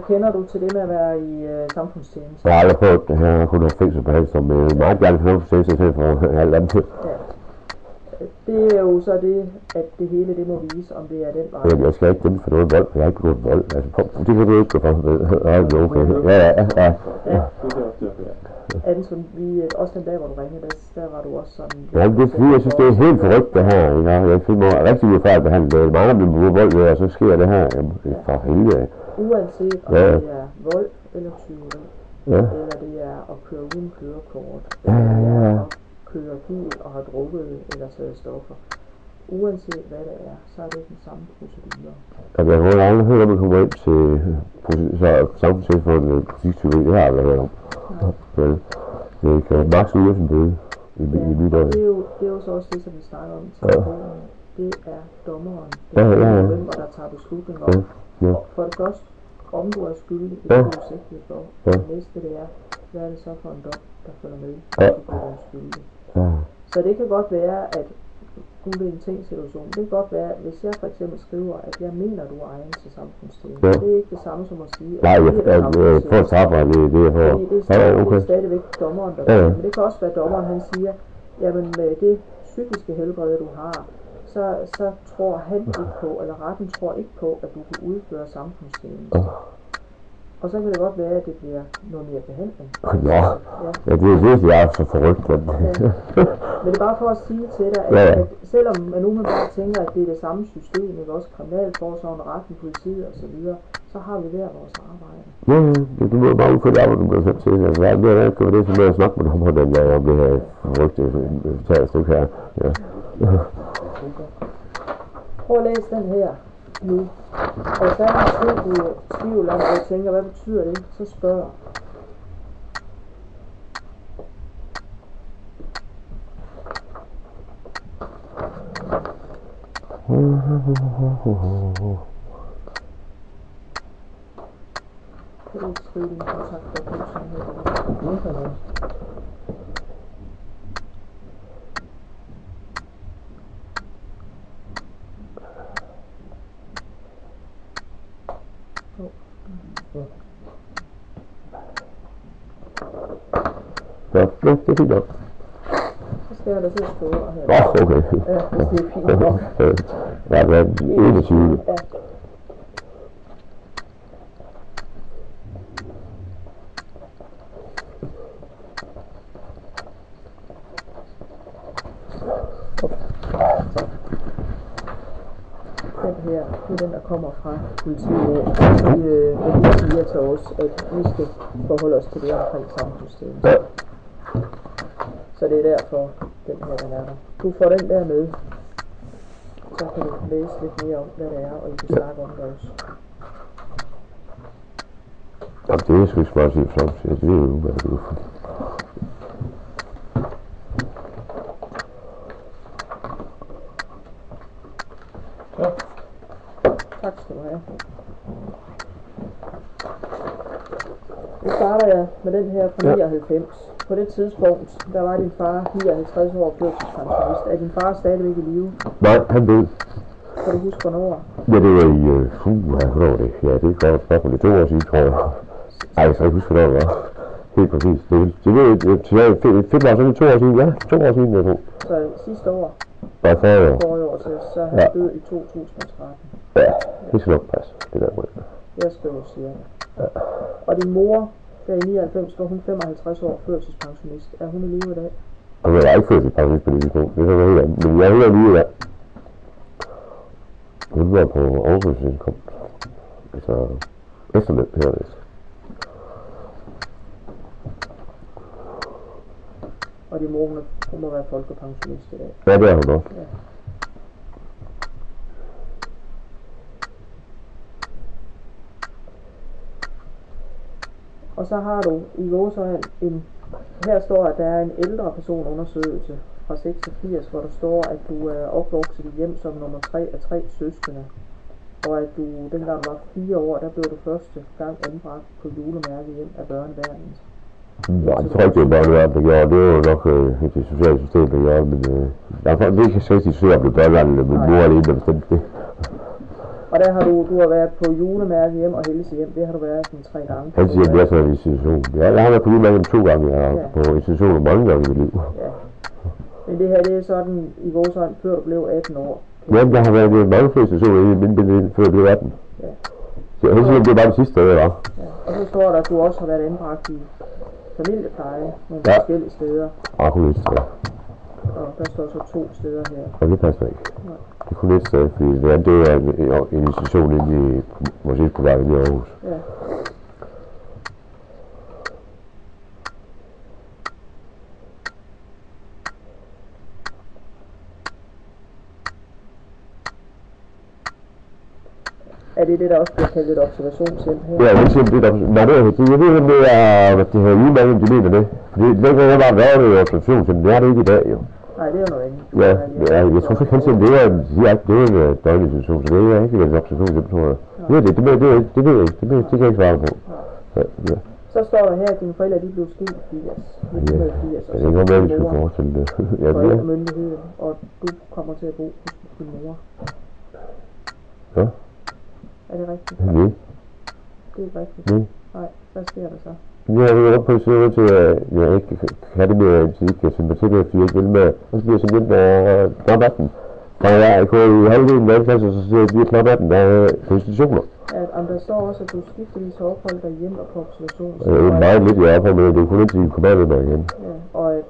kender du til det med at være i samfundstjeneste? Jeg har aldrig prøvet det her, jeg kunne have fængselsbehandling, som meget gerne kan få sig til for alt andet. Ja. Det er jo så det, at det hele det må vise, om det er den vej. Jeg skal ikke dømme for noget vold, for jeg har ikke begået vold. Altså, det kan du ikke gå for. Nej, det er okay. Ja. Anton, også den dag, hvor du ringede, der var du også sådan... Ja, det er fordi, jeg synes, det er helt forrygt det her. Jeg føler mig rigtig ud fra at behandle det. Mange af dem bruger vold ved, og så sker det her for helvede. Uanset om det er vold eller tyveri, eller det er at køre uden kørekort, eller at køre bil og har drukket eller taget stoffer. Uanset hvad det er, så er det den samme procedure. Altså, jeg har aldrig hørt om, at man kommer ind til samfundstjeneste for en butikstyveri. Det har jeg aldrig hørt om. Det kan maks ud af sin bøde i mit øje. Det er jo så også det, som vi snakker om i telefonen. Det er dommeren. Det er hvem, der tager beslutninger om. For det første, om du er skyldig, det er du sigtet for. Det næste det er, hvad er det så for en dom, der følger med, hvis du er skyldig. Så det kan godt være, at det er en ting situation. Det kan godt være, hvis jeg for eksempel skriver, at jeg mener, du er egen til samfundstjeneste. Det er ikke det samme som at sige, at nej, jeg får et strafret, det er for... Det er stadigvæk dommeren, der gør. Men det kan også være, at dommeren han siger, jamen med det psykiske helbred, du har, så tror han ikke på, eller retten tror ikke på, at du kan udføre samfundstjeneste. Og så kan det godt være, at det bliver noget mere behandling. Nå, ja, det er virkelig, jeg er så forrygt. Ja. Men det er bare for at sige til dig, at selvom man umiddelbart tænker, at det er det samme system, ikke også kriminalforsorgen, retten, politiet osv., så har vi hver vores arbejde. Ja, du må bare udføre det arbejde, du bliver selv til. Altså, jeg bliver ikke det, så må jeg snakke med dig om, hvordan jeg om det her forrygte taget stykke her. Ja. Prøv at læse den her nu. Og hvis der er måske du tvivl om, og tænker, hvad betyder det, så spørg. Kan du ikke skrive din kontakt på sådan her? Ja, det er fint nok. Så skal jeg da til at stå her. Okay. Ja, hvis det er fint nok. Ja, det er 21. Ja. Den her, det er den, der kommer fra politiet. De siger til os, at vi skal forholde os til det omkring samfundssystemet. Ja. Så det er derfor, den her, den er der. Du får den der med. Så kan du læse lidt mere om, hvad det er, og I kan snakke om det også. Jamen, det er sgu ikke meget sige, det er jo hvad du får. Tak skal du have. Nu starter jeg med den her fra 99. På det tidspunkt, der var din far 59 år førtidspensionist. Er din far stadigvæk i live? Nej, han døde. Kan du huske hvornår? Ja, det var i, hvornår var det? Ja, det er godt spørgsmål. Det er 2 år siden, tror jeg. Ej, jeg kan ikke huske, hvornår det var. Helt præcis. Det var februar, så det 2 år siden. Ja, 2 år siden, jeg tror. Så sidste år? Nej, forrige år. Forrige år, så er han død i 2013. Ja, det skal nok passe. Det der måde. Jeg skriver cirka. Ja. Og din mor, der i 99, var hun 55 år førtidspensionist. Er hun i live i dag? Og jeg er ikke førtidspensionist på det tidspunkt. Det er noget helt andet. Men jeg er lige i dag. Hun var på overførselsindkomst. Altså, efterløn her det. Og din mor, hun må være folkepensionist i dag. Ja, det er hun også. Ja. Og så har du i vores øjne her står, at der er en ældre personundersøgelse fra 86, hvor der står, at du er opvokset i hjem som nummer 3 af 3 søskende. Og at du, dengang du var 4 år, der blev du første gang anbragt på julemærkehjem af børneværnet. Nej, jeg tror ikke, det er børneværnet, der gjorde. Det er jo nok det sociale system, der gjorde. Men det er ikke så rigtig svært at blive børneværnet, men mor er alene, der bestemte det. Og der har du har været på julemærkehjem og helsehjem, det har du været sådan 3 gange. Helsehjem, det er sådan en institution. Jeg har været på julemærkehjem 2 gange, jeg har på institutionen mange gange i mit liv. Ja. Men det her, det er sådan i vores hånd, før du blev 18 år. Jamen, der har været mange flere institutioner i min billede, før jeg blev 18. Ja. Så helsehjem, det er bare det sidste sted, jeg var. Ja. Og så står der, at du også har været anbragt i familiepleje nogle forskellige steder. Kun et sted. Og der står så 2 steder her. Og det passer ikke. Nej. Det er kun et sted, fordi det er en institution inde i Musikprogrammet i Aarhus. Ja. Er det det, der også bliver kaldt et observationshjem her? Ja, det er simpelthen nej, det er jeg ved ikke, om det er, hvad det her udmærket, de mener det. Fordi det er ikke bare været et observationshjem, det er det ikke i dag, jo. Nej, det er jo noget andet. Ja, jeg tror ikke, han siger, det er en døgninstitution, så det er ikke et observationshjem, tror jeg. Det ved jeg ikke, det kan jeg ikke svare på. Ja. Så står der her, at dine forældre de blev skilt i 1980. Ja, det er ikke noget, vi skal forestille det. Forældremyndigheden, og du kommer til at bo hos din mor. Ja. Er det rigtigt? Nej. Det er ikke rigtigt. Nej, hvad sker der så? Jeg er jo oppe på sådan til, at jeg ikke kan det mere, at jeg ikke kan sympatisere, fordi jeg ikke vil med. Og så bliver jeg sådan lidt over natten. Fra jeg er gået i halvdelen af klasse, så siger jeg, at de er knap 18, der er på institutioner. Om der står også, at du skiftevis har opholdt dig hjemme og på observation. Det er meget lidt, jeg er på med, det er kun indtil I kommer med mig igen. Ja, og at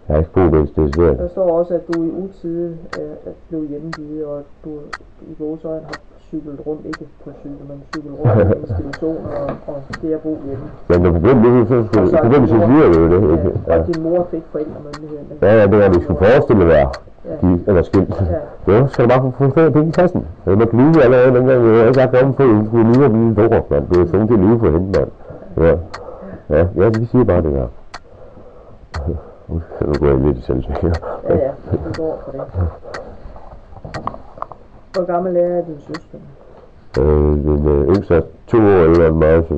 Jeg har ikke boet med det svært. der står også, at du i utide er blevet hjemmegivet, og at du i gåseøjne har cyklet rundt, ikke på cykel, men cyklet rundt i institutioner og det at bo hjemme. Men når problemet så skulle det så videre jo det, ikke? Ja, og din mor fik forældremyndigheden. Ja, det var det skulle forestille at være. Ja. Eller skilt. Ja. Ja, skal du bare få flere penge i kassen. Jeg måtte lyve allerede dengang, jeg havde sagt om på, at hun skulle lyve og blive stor, man. Det var tvunget til at lyve for hende, mand. Ja, vi siger bare det her. Nu går jeg lidt i selvsving. Ja, det går for det. Hvor gammel er din søster? Den yngste er 2 år ældre end mig, så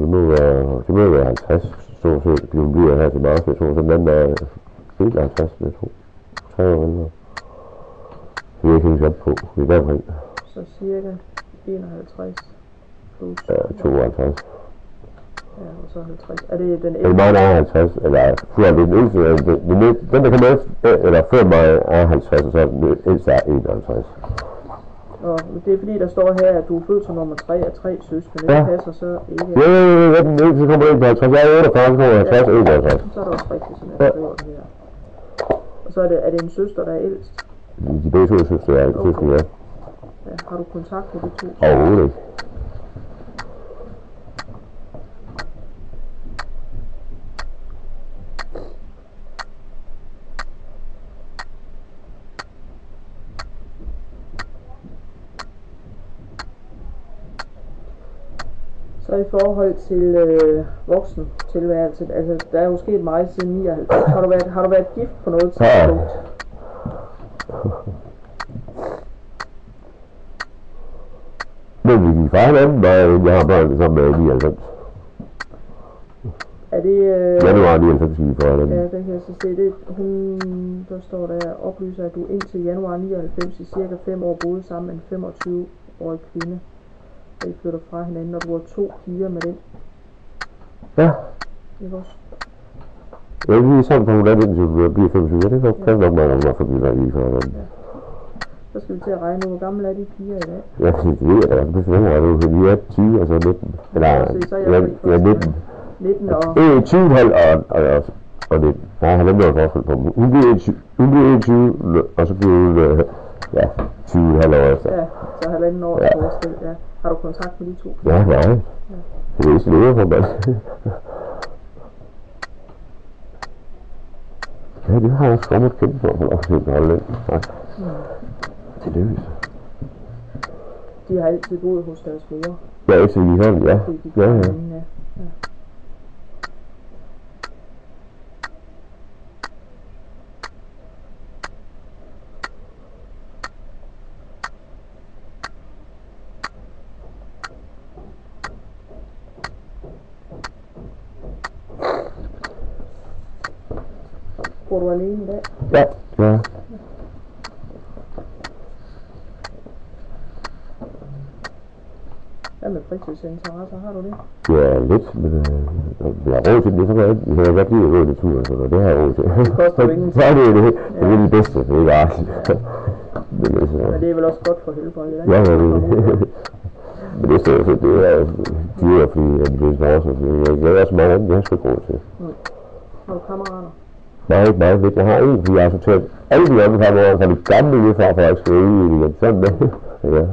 det må være 50. Så hun bliver her til marts, jeg tror, så den anden er helt 50, jeg tror. 3 år ældre. Det er ikke helt op på, vi er deromkring. Så cirka 51 plus... Ja, 52. Ja, og så 50. Er det den Eller mig er 50, eller før den yngste, den der kommer eller før mig er 50, og så den ældste er 51. Og det er fordi, der står her, at du er født som nummer 3 af 3 søskende. Ja. Det passer så ikke. Ja, den yngste kommer ind på 50, jeg er 48, så kommer 50, 51. Så er det også rigtigt, som jeg skriver det her. Og så er det en søster, der er ældst. De begge 2 søster er søskende, ja. Ja, har du kontakt med de 2? Overhovedet ikke. Så i forhold til voksen tilværelse, altså der er jo sket meget siden 99. Har du været gift på noget tidspunkt? Men vi gik fra hinanden, og jeg har børn sammen med 99. Er det... Januar 99 gik vi fra hinanden. Ja, det kan jeg så se. Det, der står der oplyser, at du indtil januar 99 i cirka 5 år boede sammen med en 25-årig kvinde. Og I flytter fra hinanden, og du har 2 piger med den. Ja. Ikke også? Jeg vil lige sammen på hun indtil hun bliver 25. Ja, det kan nok meget, om hvorfor vi var lige fra hinanden. Så skal vi til at regne, hvor gamle er de piger i dag? Ja, det ved jeg da. Det er jo lige 10 og så 19. Eller, ja, 19. 19 og... 20,5 og 19. Der er halvandet år forskel på dem. Hun bliver 21, og så bliver hun, ja, 20,5 år efter. Ja, så halvanden år forskel, ja. Har du kontakt med de 2? Ja, nej. Det er ikke lever for mig. Ja, det har jeg sgu måttet kæmpe for at holde den. Det lykkes. De har altid boet hos deres mor. Ja, ikke så vi har ja. Ja. Bor du alene i dag? Ja, ja. Hvad med fritidsinteresser, har du det? Ja, lidt, men jeg har råd til det, så kan jeg ikke. Jeg har godt lide at gå i naturen, så det har jeg råd til. Det koster jo ingenting. Så er det er det bedste, det er ikke artigt. Men det er vel også godt for helbredet, ikke? Ja, det men det er dyre, fordi det er smart, så jeg er også meget andet, jeg har sgu ikke råd til. Har du kammerater? Nej, meget lidt. Jeg har en, fordi jeg har sorteret alle de andre kammerater fra de gamle miljø fra, for at jeg skal ud i det igen. Sådan det. Ja. Det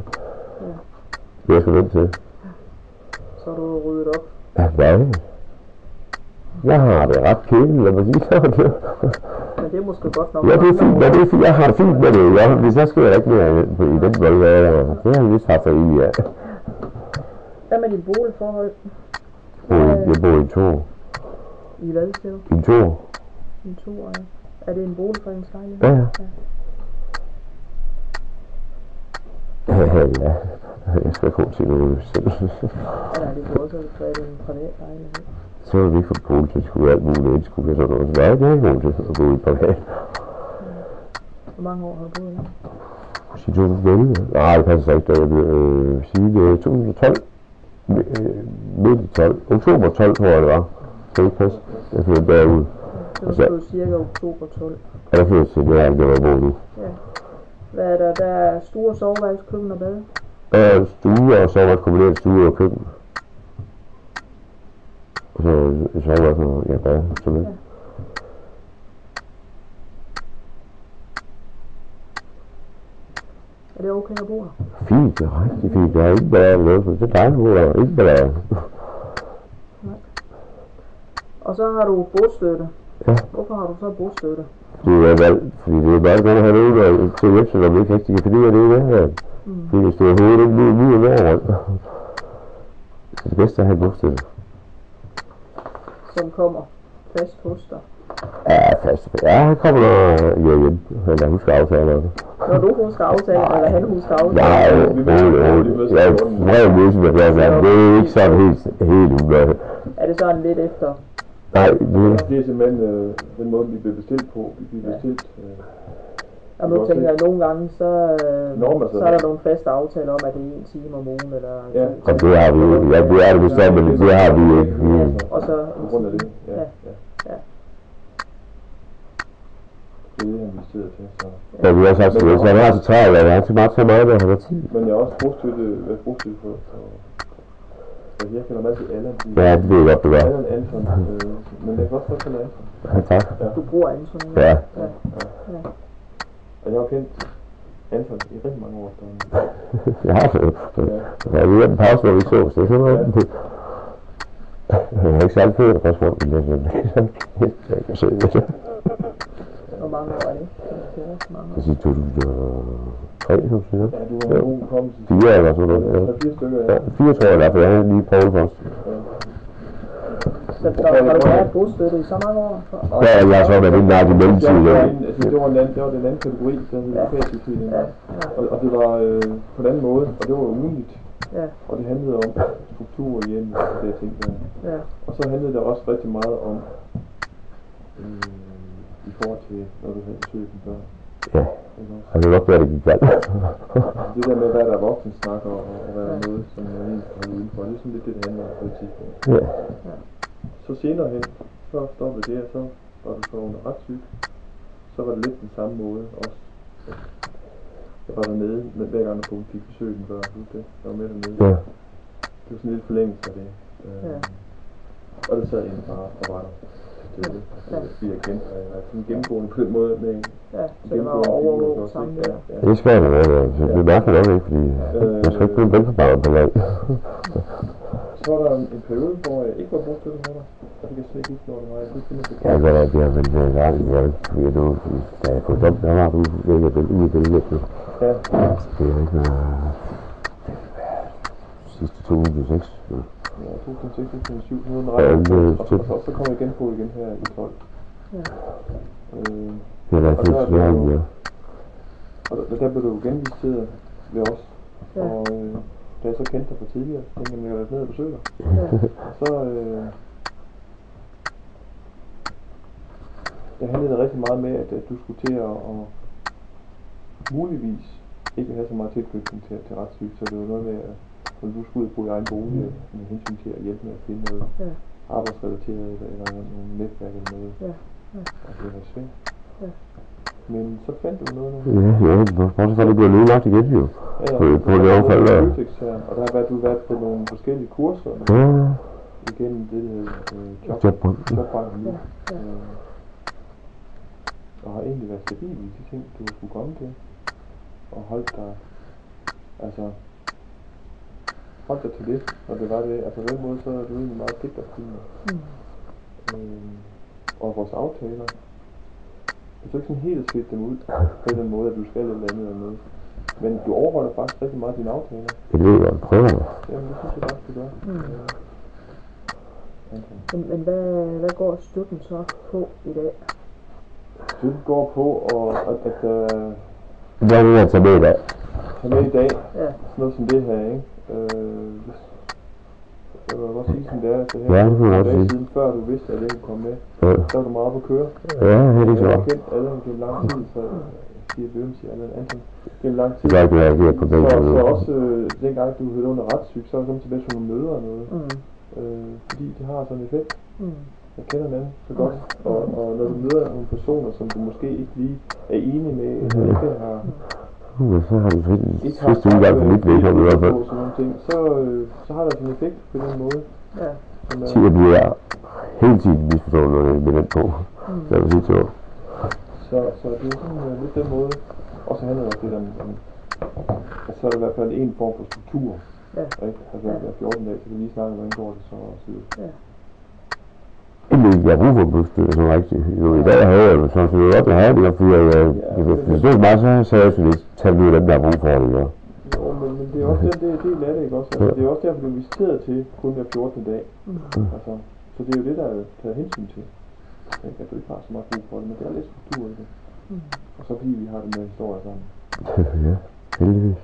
er jeg sgu nødt til. Så har du ryddet op? Ja, nej. Jeg har det ret kedeligt, lad mig sige sådan. Men det er måske godt nok. Ja, det er fint, men det er fint. Jeg har det fint med det. Ja, hvis jeg skal jeg ikke mere i den boldgade. Det har jeg vist haft for i, ja. Hvad med din boligforhold? Jeg bor i en 2 år. I hvad, siger du? I en 2 år. En 2 år, ja. Er det en boligforeningslejlighed? Ja, ja. Ja. Jeg skal gå til noget selv. Ja, nej, det kunne også være en privat lejlighed. Så har vi ikke fået boligtilskud og alt muligt indskud og sådan noget. Så nej, det er ikke nogen til at gå i privat. Hvor mange år har du boet her? Sige 2011? Nej, det passer ikke. Det vil sige 2012. Midt i 12. Oktober 12, tror jeg det var. Så ikke passe. Jeg flyttede derude. Så du cirka oktober 12. Ja, jeg flyttede til det her, det var boet nu. Ja. Hvad er der? Der er stue og soveværelse, køkken og bad. Stue og soveværelse kombineret stue og køkken. Og så soveværelse og bad. Sådan lidt. Er det okay at bo der? Fint, det er rigtig fint. Der er ikke ballade med noget. Det er dejligt at bo der. Ikke ballade. Og så har du bostøtte. Ja. Hvorfor har du så bostøtte? Det er valgt, fordi det er bare godt at have nogen, der til hjælp, så man ikke rigtig kan finde ud af det her. Fordi hvis det er hovedet, ikke lige over. Så det bedste er at have bostøtte. Som kommer fast hos dig. Ja, fast. Ja, han kommer når jeg er hjemme. Eller husker aftale også. Når du husker aftale, eller han husker aftale? Nej, roligt. Jeg er møsen, det er ikke sådan helt ubladet. Er det sådan lidt efter? Nej, det er simpelthen den måde, vi bliver bestilt på. Vi bliver bestilt... Og nu tænker jeg, nogle gange, så er der nogle faste aftaler om, at det er 1 time om ugen, eller... Ja, og det har vi ikke. Ja, det er det bestemt, men det har vi ikke. Og så... På grund af det, ja. Det er det, han visiterede til, så... Ja, vi har sagt til det, så han har så travlt, og jeg har til meget til meget, der har været tid. Men jeg har også været bostøtte for... Jeg kender masser af Allan. Ja, det ved jeg godt, det gør. Allan Anton, men jeg kan også godt kende Anton. Ja, tak. Du bruger Anton? Ja. Og jeg har kendt Anton i rigtig mange år efterhånden. Jeg har så. Ja, vi havde en pause, hvor vi så, så det er sådan noget. Jeg har ikke særlig fået det først rundt, men jeg kan se det. Hvor mange år er det? Det siger 2003, som siger. Ja, du har nogen kommet til 4 eller sådan noget. 4 stykker, ja. 4 tror jeg i hvert fald, jeg har lige prøvet først. Så har du været bostøtte i så mange år? Ja, jeg har så været inde i mellemtiden. Det var den anden kategori, der hed lokaltilsyn. Og det var på den anden måde, og det var ugenligt. Og det handlede om struktur i hjemmet og det ting der. Og så handlede det også rigtig meget om i forhold til, når du havde besøgt dine børn. Ja, og det er nok være, det gik galt. Det der med, hvad der er voksensnak og hvad der er noget, som man egentlig kan holde udenfor, det er sådan lidt det handler om på et tidspunkt. Ja. Så senere hen, så stoppede det, og så var du så under ret syg. Så var det lidt den samme måde også. Jeg var dernede, men hver gang du fik besøg den før, det. Jeg var med dernede. Ja. Det var sådan lidt forlængelse af det. Og det sad egentlig bare og var der. Fordi jeg kendte, at jeg var sådan gennemgående på den måde med en gennemgående overvåget sammen der. Det skal det være, det mærker nok ikke, fordi man skal ikke blive vel for barn på lag. Så var der en periode, hvor jeg ikke var bostøtte med dig, og det kan jeg slet ikke huske, når det var. Jeg kunne finde det. Ja, det har vel været rart, da jeg kunne dumt, der var du ikke vel ude i billedet. Ja. Det er ikke sidste 2006. Ja, 2006, 2007, sådan noget, og så kom jeg igen på igen her i 12. Ja, der er fuldt sværgen, ja. Og der blev du genvisiteret ved os, og da jeg så kendte dig fra tidligere, så tænkte jeg, at jeg ned og besøge dig. Så det handlede rigtig meget med, at du skulle til at muligvis ikke have så meget tilknytning til retssyg, så det var noget med, at du skulle ud på i egen bolig med hensyn til at hjælpe med at finde noget arbejdsrelateret eller nogle netværk eller noget. Og det var svært. Men så fandt du noget nu. Ja, bortset fra det bliver nedlagt igen jo. På det overfald der. Og der har du været på nogle forskellige kurser. Igennem det, der hedder Jobbanken nu. Og har egentlig været stabil i de ting, du skulle komme til. Og holdt dig til det, og det var det. Altså på den måde, så er du egentlig meget pligtopfyldende. Og vores aftaler, du så ikke sådan helt skidt dem ud på den måde, at du skal et eller andet eller noget. Men du overholder faktisk rigtig meget dine aftaler. Det ved jeg, prøver jeg. Jamen det synes jeg faktisk, du gør. Men hvad går støtten så på i dag? Støtten går på, at hvad er det, jeg tager med i dag? Tager med i dag, sådan noget som det her, ikke? Jeg vil godt sige, som det er, så her det kunne jeg sige. Siden før du vidste, at jeg kunne komme med, så var du meget på køre. Ja, det er så. Jeg har kendt Allan gennem lang tid, så siger Allan Anton gennem lang tid. Det er ikke, jeg reagerer på begge. Så også dengang du hørte under retssyg, så var det simpelthen til nogle møder og noget. Fordi det har sådan en effekt. Jeg kender dem så godt, og når du møder nogle personer, som du måske ikke lige er enig med, eller ikke har Så har du ikke har sidste udgang for mit vedkommende i hvert fald. sådan nogle ting, så har der sådan en effekt på den måde. Ja. Jeg bliver hele tiden misforstået, når jeg bliver på. Så jeg vil sige til. Så det er sådan lidt den måde. Og så handler det om det der, at så er der i hvert fald en form for struktur. Ja. Ikke? Altså hver 14 dage, så kan vi lige snakke, hvordan går det så og så videre. Ja. Jeg har brug for at booste sådan rigtigt. Jo, i dag havde jeg sådan set godt at have det, fordi jeg stod meget, så sagde jeg sådan lidt, tag ud af dem, der har brug for det. Ja. Jo, men det er også den del af det, ikke også? Altså, det er også derfor, du er visiteret til kun hver 14. dag. Altså, så det er jo det, der er taget hensyn til. Ikke? At du ikke har så meget brug for det, men det er lidt struktur i det. Og så fordi vi har det med historier sammen. Ja, heldigvis.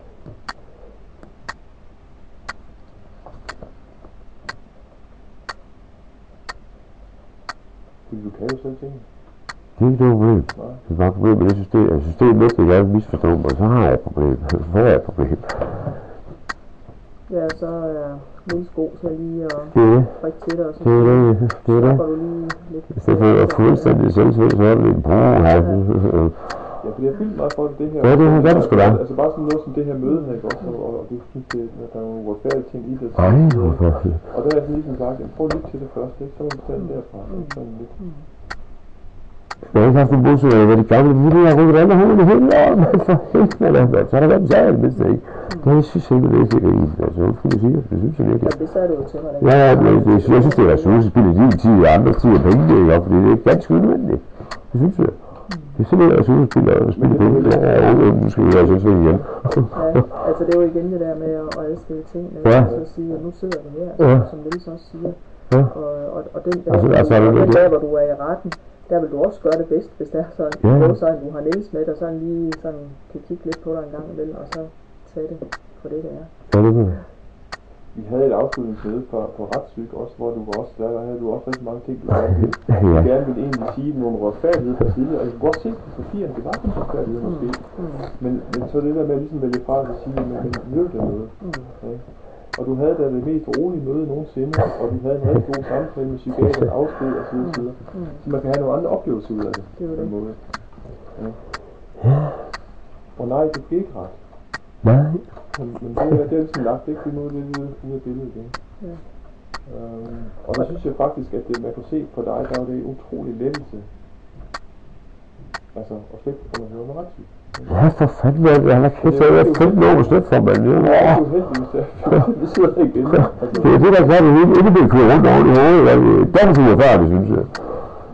Fordi du kan jo selv tingene. Det er ikke noget problem. Det er bare et problem med det system. Altså systemet næste, jeg misforstår mig, så har jeg et problem. Så får jeg et problem. Ja, så er Niels god til lige at prikke til dig, og så stopper du lige lidt. I stedet for at fuldstændig selvsvigt, så er det en bror her. Ja, fordi jeg fyldt meget for det her. Ja, det er det sgu da. Altså bare sådan noget som det her møde her, ikke også? Og du synes, at der er nogle uretfærdige ting i det. Ej, hvorfor? Og der er jeg sådan ligesom sagt, prøv at lytte til det først, ikke? Så må du bestemme derfra. Sådan lidt. Jeg har ikke haft en bosøger, hvor de gamle vilde har rykket andre hoved i hele år, men for helvede, så har der været en sag, det ikke. Det synes jeg ikke, det er sikkert en. Altså, undskyld, jeg siger, det synes jeg virkelig. Ja, det sagde du jo til mig. Ja, men jeg synes, det er ressourcespil i din tid, og andres tid og penge, ikke? Fordi det er ganske unødvendigt. Det synes jeg. Det er simpelthen ressourcespil og spille penge. Ja, nu skal vi være selvsving igen. Ja, altså det er jo igen det der med at adskille tingene, og så sige, at nu sidder vi her, som Niels også siger. Og den der, hvor du er i retten, der vil du også gøre det bedst, hvis det er sådan, du har Niels med, og sådan lige sådan kan kigge lidt på dig en gang imellem, og så tage det for det, det er. Ja, det er. Vi havde et afslutningsmøde på Retspsyk også, hvor du var også der havde du også rigtig mange ting, du gerne ville egentlig sige nogle retfærdighed fra side, og jeg kunne godt se på papiret, det var sådan retfærdighed måske, men så det der med at ligesom vælge fra at sige, men løb der noget. Ja. Og du havde da det mest rolige møde nogensinde, og du havde en rigtig god samtale med psykiater, afsked og så videre. Så man kan have nogle andre oplevelser ud af det, på den måde. Ja. Og nej, det fik ikke ret. Nej. Men det er ligesom lagt ikke det noget lidt ud af billedet igen. Ja. Og så synes jeg faktisk, at det, man kunne se på dig, der var det utrolig lettelse. Altså, og slet ikke, når man hører med Retspsyk. Ja, for fanden, jeg har kæft, jeg har 15 år med slet for mig. Det er jo heldigvis, vi sidder igen. Det er det, der gør det hele, inden vi kører rundt over i hovedet. Der er det færdigt, synes jeg.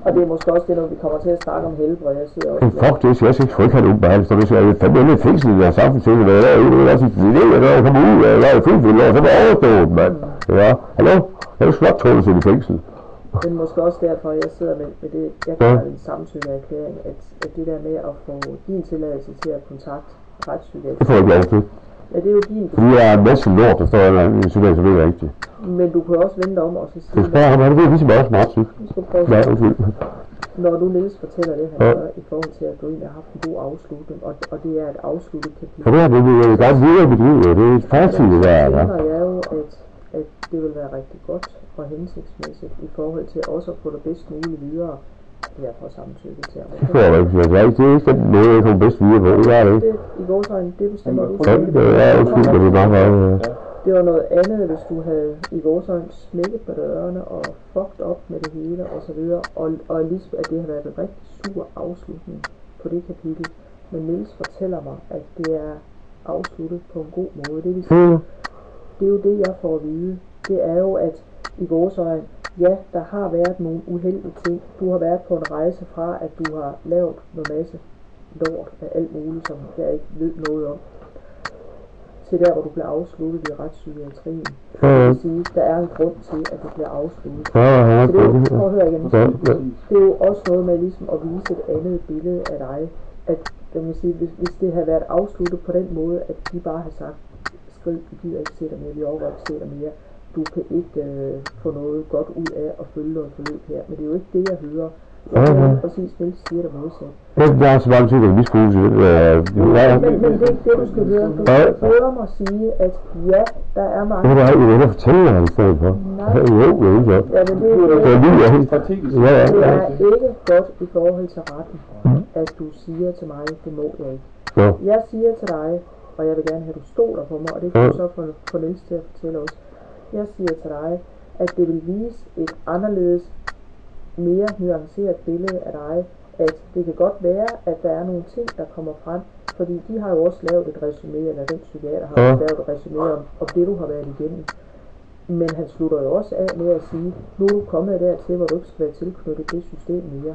Og det er måske også det, når vi kommer til at snakke om helbred. Jeg siger også... Fuck det, så jeg skal ikke have nogen behandling, så det skal jeg fandme lidt fængsel i deres samfundsting, og jeg er også i det, jeg kommer ud, jeg er fuldfyldt, og så var overstået, mand. Ja, hallo? Jeg er jo slot tålet til i fængsel. Men måske også derfor, jeg sidder med det, jeg kalder en samtykkeerklæring, at det der med at få din tilladelse til at kontakte retspsykiater. Det får jeg ikke lov til. Ja, det er jo din. Fordi jeg er en masse lort, der står i en psykiater, så det er rigtigt. Men du kan også vente om og så sige... Du spørger ham, han ved ligesom også meget syg. Ja, undskyld. Når du Niels fortæller det, han gør i forhold til, at du egentlig har haft en god afslutning, og det er et afsluttet kapitel. For det her, det vil jeg gerne videre i mit liv, og det er et færdigt, det der. Så tænker jeg jo, at det vil være rigtig godt og hensigtsmæssigt i forhold til også at få det bedst muligt videre. Jeg får samtykke til at... Det får jeg ikke. Det er ikke den måde, jeg kommer bedst videre på. Det er det ikke. I vores øjne, det bestemmer du. Ja, undskyld, men det er meget meget. Det var noget andet, hvis du havde i vores øjne smækket på dørene og fucked op med det hele og så videre. Og ligesom at det har været en rigtig sur afslutning på det kapitel. Men Niels fortæller mig, at det er afsluttet på en god måde. Det vil sige, det er jo det, jeg får at vide. Det er jo, at i vores øjne, ja, der har været nogle uheldige ting. Du har været på en rejse fra, at du har lavet noget masse lort af alt muligt, som jeg ikke ved noget om, til der, hvor du bliver afsluttet i retspsykiatrien. Det vil sige, der er en grund til, at du bliver afsluttet. Så det er jo, prøv at høre igen, det er jo også noget med ligesom at vise et andet billede af dig. At, jeg vil sige, hvis det havde været afsluttet på den måde, at de bare har sagt, skriv, vi gider ikke se dig mere, vi overgår ikke se dig mere. Du kan ikke få noget godt ud af at følge noget forløb her. Men det er jo ikke det, jeg hører. Jeg hører præcis, Niels siger det modsat. Jeg har så mange ting, at misbruge til det. Men det er ikke det, du skal høre. Du skal høre mig sige, at ja, der er mange... Det er ikke det, fortælle dig i stedet for. Nej. Jo, det er ikke. Ja, men det er ikke godt i forhold til retten, at du siger til mig, det må jeg ikke. Ja. Jeg siger til dig, og jeg vil gerne have, at du stoler på mig, og det kan du så få Niels til at fortælle os. Jeg siger til dig, at det vil vise et anderledes, mere nuanceret billede af dig, at det kan godt være, at der er nogle ting, der kommer frem, fordi de har jo også lavet et resumé, eller den psykiater har også lavet et resumé om det, du har været igennem. Men han slutter jo også af med at sige, nu er du kommet dertil, hvor du ikke skal være tilknyttet det system mere.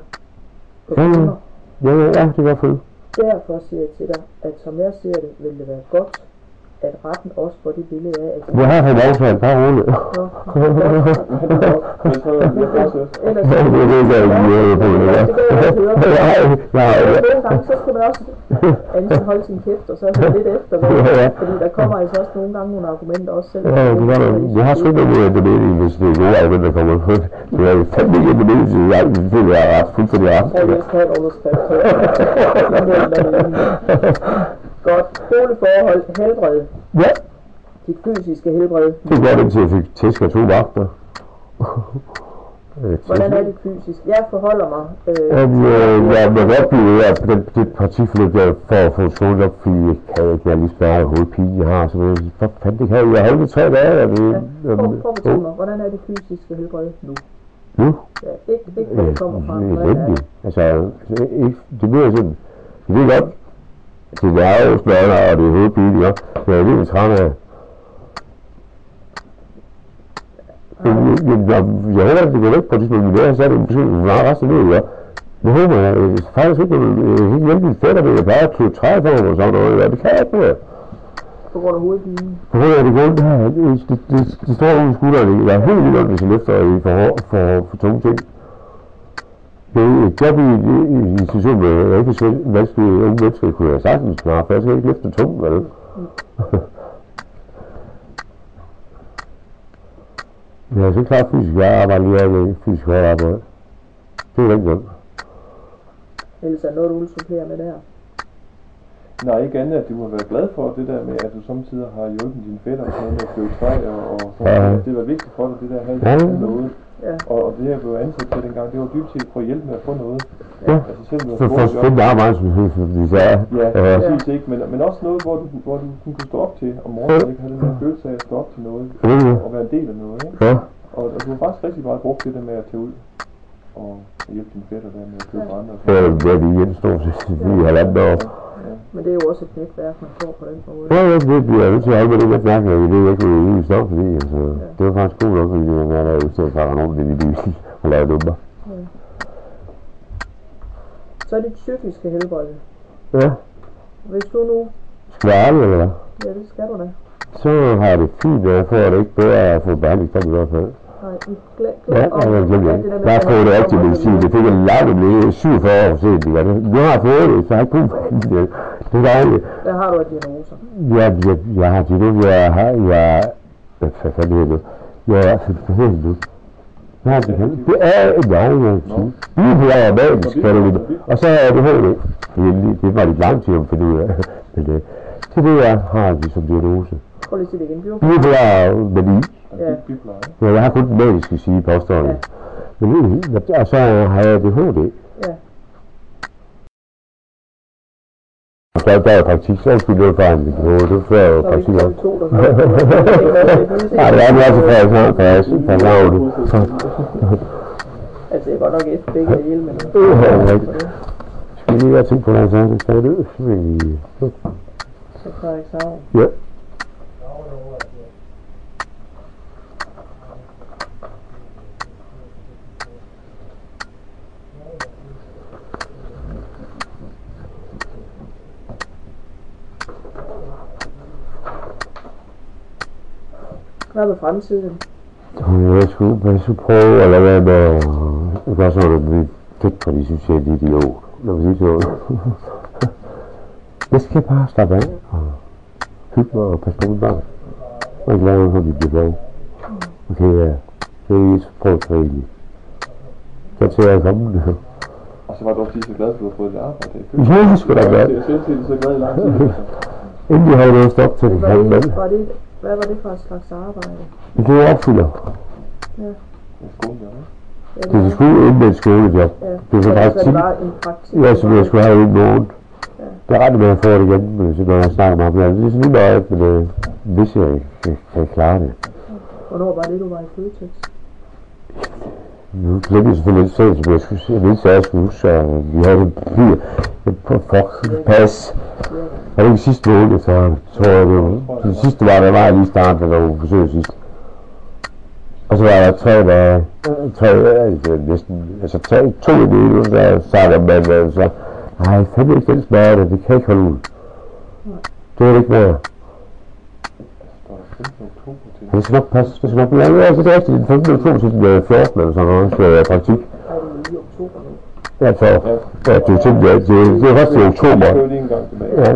Ja, det var fint. Derfor siger jeg til dig, at som jeg ser det, vil det være godt, at retten også får det billede af, at... Det har han aftalt, bare roligt. Ellers så... Det er ikke noget på det. Nogle gange, så skal man også enten holde sin kæft, og så høre lidt efter, fordi der kommer altså også nogle gange nogle argumenter også selv. Ja, det var det. Jeg har sgu ikke noget af det, hvis det er gode argumenter, der kommer. Det er fandme ikke det, hvis jeg føler, jeg er ret fuldstændig ret. Jeg vil have en underskrift. Godt. Boligforhold, helbred. Ja. Dit fysiske helbred. Det gør det til, at jeg fik tæsk af 2 vagter. Hvordan er det fysisk? Jeg forholder mig. Jeg må godt blive af det partiforløb der for at få skålet op, fordi jeg kan ikke være lige spærre hovedpine, jeg har. Så for fanden, det kan jeg holde det 3 dage. Prøv at fortælle mig, hvordan er det fysiske helbred nu? Nu? Ja, ikke hvor det kommer fra. Elendigt. Altså, ikke, det bliver sådan, det er godt. Det er jo spørger, og det er hovedpine, ja. Jeg er lidt træt af. Jeg håber, at det går væk på det tidspunkt, men så er det måske meget resten af livet, ja. Det håber jeg faktisk ikke, at jeg ikke hjælpe mine fætter ved, at jeg plejer 20-30 år og sådan noget, det kan jeg ikke mere. På grund af hovedpinen? På grund af det grund, det står ude i skulderen, jeg er helt vildt hvis jeg løfter for tunge ting. Det er et job i en situation, hvor jeg ikke er vanskelige unge mennesker, kunne jeg sagtens snart, for jeg skal ikke løfte tungt, vel? Jeg er så klart fysisk, jeg arbejder lige af fysisk hårdt arbejde. Det er ikke noget. Ellers er noget, du vil supplere med der? Nej, ikke andet, at du må være glad for det der med, at du samtidig har hjulpet dine fætter og sådan med at flyve træ, og det var vigtigt for dig, det der at have noget. Ja. Og det jeg blev ansat til dengang, det var dybt set for at hjælpe med at få noget. Ja, altså selv så for at spænde arbejde, som de sagde. Ja, præcis ikke, men også noget, hvor du kunne stå op til om morgenen, og ikke have den der følelse af at stå op til noget, og være en del af noget, ikke? Ja. Og du har faktisk rigtig meget brugt det der med at tage ud og hjælpe dine fætter der med at købe andre. Ja, det er igen stort set i halvandet år. Men det er jo også et netværk, man får på den måde. Ja, det bliver jeg nødt til at holde med det netværk, og det er ikke noget, jeg står fordi, altså, det var faktisk god nok, fordi det var der udstedet fra nogen, det ville og lave dummer. Så er det psykiske helbred. Ja. Hvis du nu... Skal jeg ærlig, eller hvad? Ja, det skal du da. Så har jeg det fint, og jeg får det ikke bedre at få behandling for i hvert fald. Nej, jeg har fået det rigtig medicin. Det fik jeg langt med 47 år siden. Nu har jeg fået det, så jeg har ikke brug for det. Det er dejligt. Hvad har du af diagnoser? Jeg har diagnoser. Hvad fanden er det? Det er en navn, jeg er magisk, og så er det helt. Det var lidt lang tid at finde ud af. Men det er det, jeg har som diagnose. Prøv lige at sige det igen. Bipolar mani. Ja, jeg har kun den magiske sige påstående. Ja. Og så har jeg ADHD. Ja. Der er praktik, så skulle det være en ADHD. Det er jo praktik også. Ja, det er også for at snakke, for jeg synes, at jeg altså, jeg er godt nok et begge af hjælp med noget. Skal vi lige være tænke på, hvad jeg sagde? Det skal jeg løs. Så tager jeg sammen. Ja. Hvad med fremtiden? Jeg skulle prøve at lade være med at gøre sådan noget, at fedt, fordi synes jeg er en idiot. Når man siger sådan. Jeg skal bare slappe af og hygge mig og passe på mit barn. Og ikke lave noget, som de bliver glade. Okay, ja. Det er lige prøve at træne. Så til at komme det. Og så var du også lige så glad, at du har fået et arbejde. Ja, det skulle da være. Jeg synes, det er så glad i lang tid. Inden de havde noget stop til det. Hvad var det for et slags arbejde? Det var opfylder. Ja. Skolejob, ikke? Det er skole inden et skolejob. Ja. Det var så bare det var en praktik. Ja, som jeg skulle have en måned. Ja. det er ret med at få det igen, når jeg snakker med ham. Det er lige så lige meget, men hvis jeg kan klare det. Hvornår var det, du var i Føtex? Nu glemte jeg selvfølgelig ikke selv, som jeg vidste, at jeg skulle huske, så vi havde et pas. Og det var det sidste mål, jeg tror jeg det var. Det sidste var, der var lige starten, der var på besøg sidst. Og så var der to i det, og så startede man, så nej, fandme ikke den smerte, det kan ikke holde ud. Det var ikke mere. Det skal nok passe, det skal nok blive andet, det er rigtigt, den 15. oktober til den 14. eller sådan noget, skal jeg praktik. Ja, så, ja, det er tænkt, det er først i oktober. Det er jo lige en gang tilbage. Ja,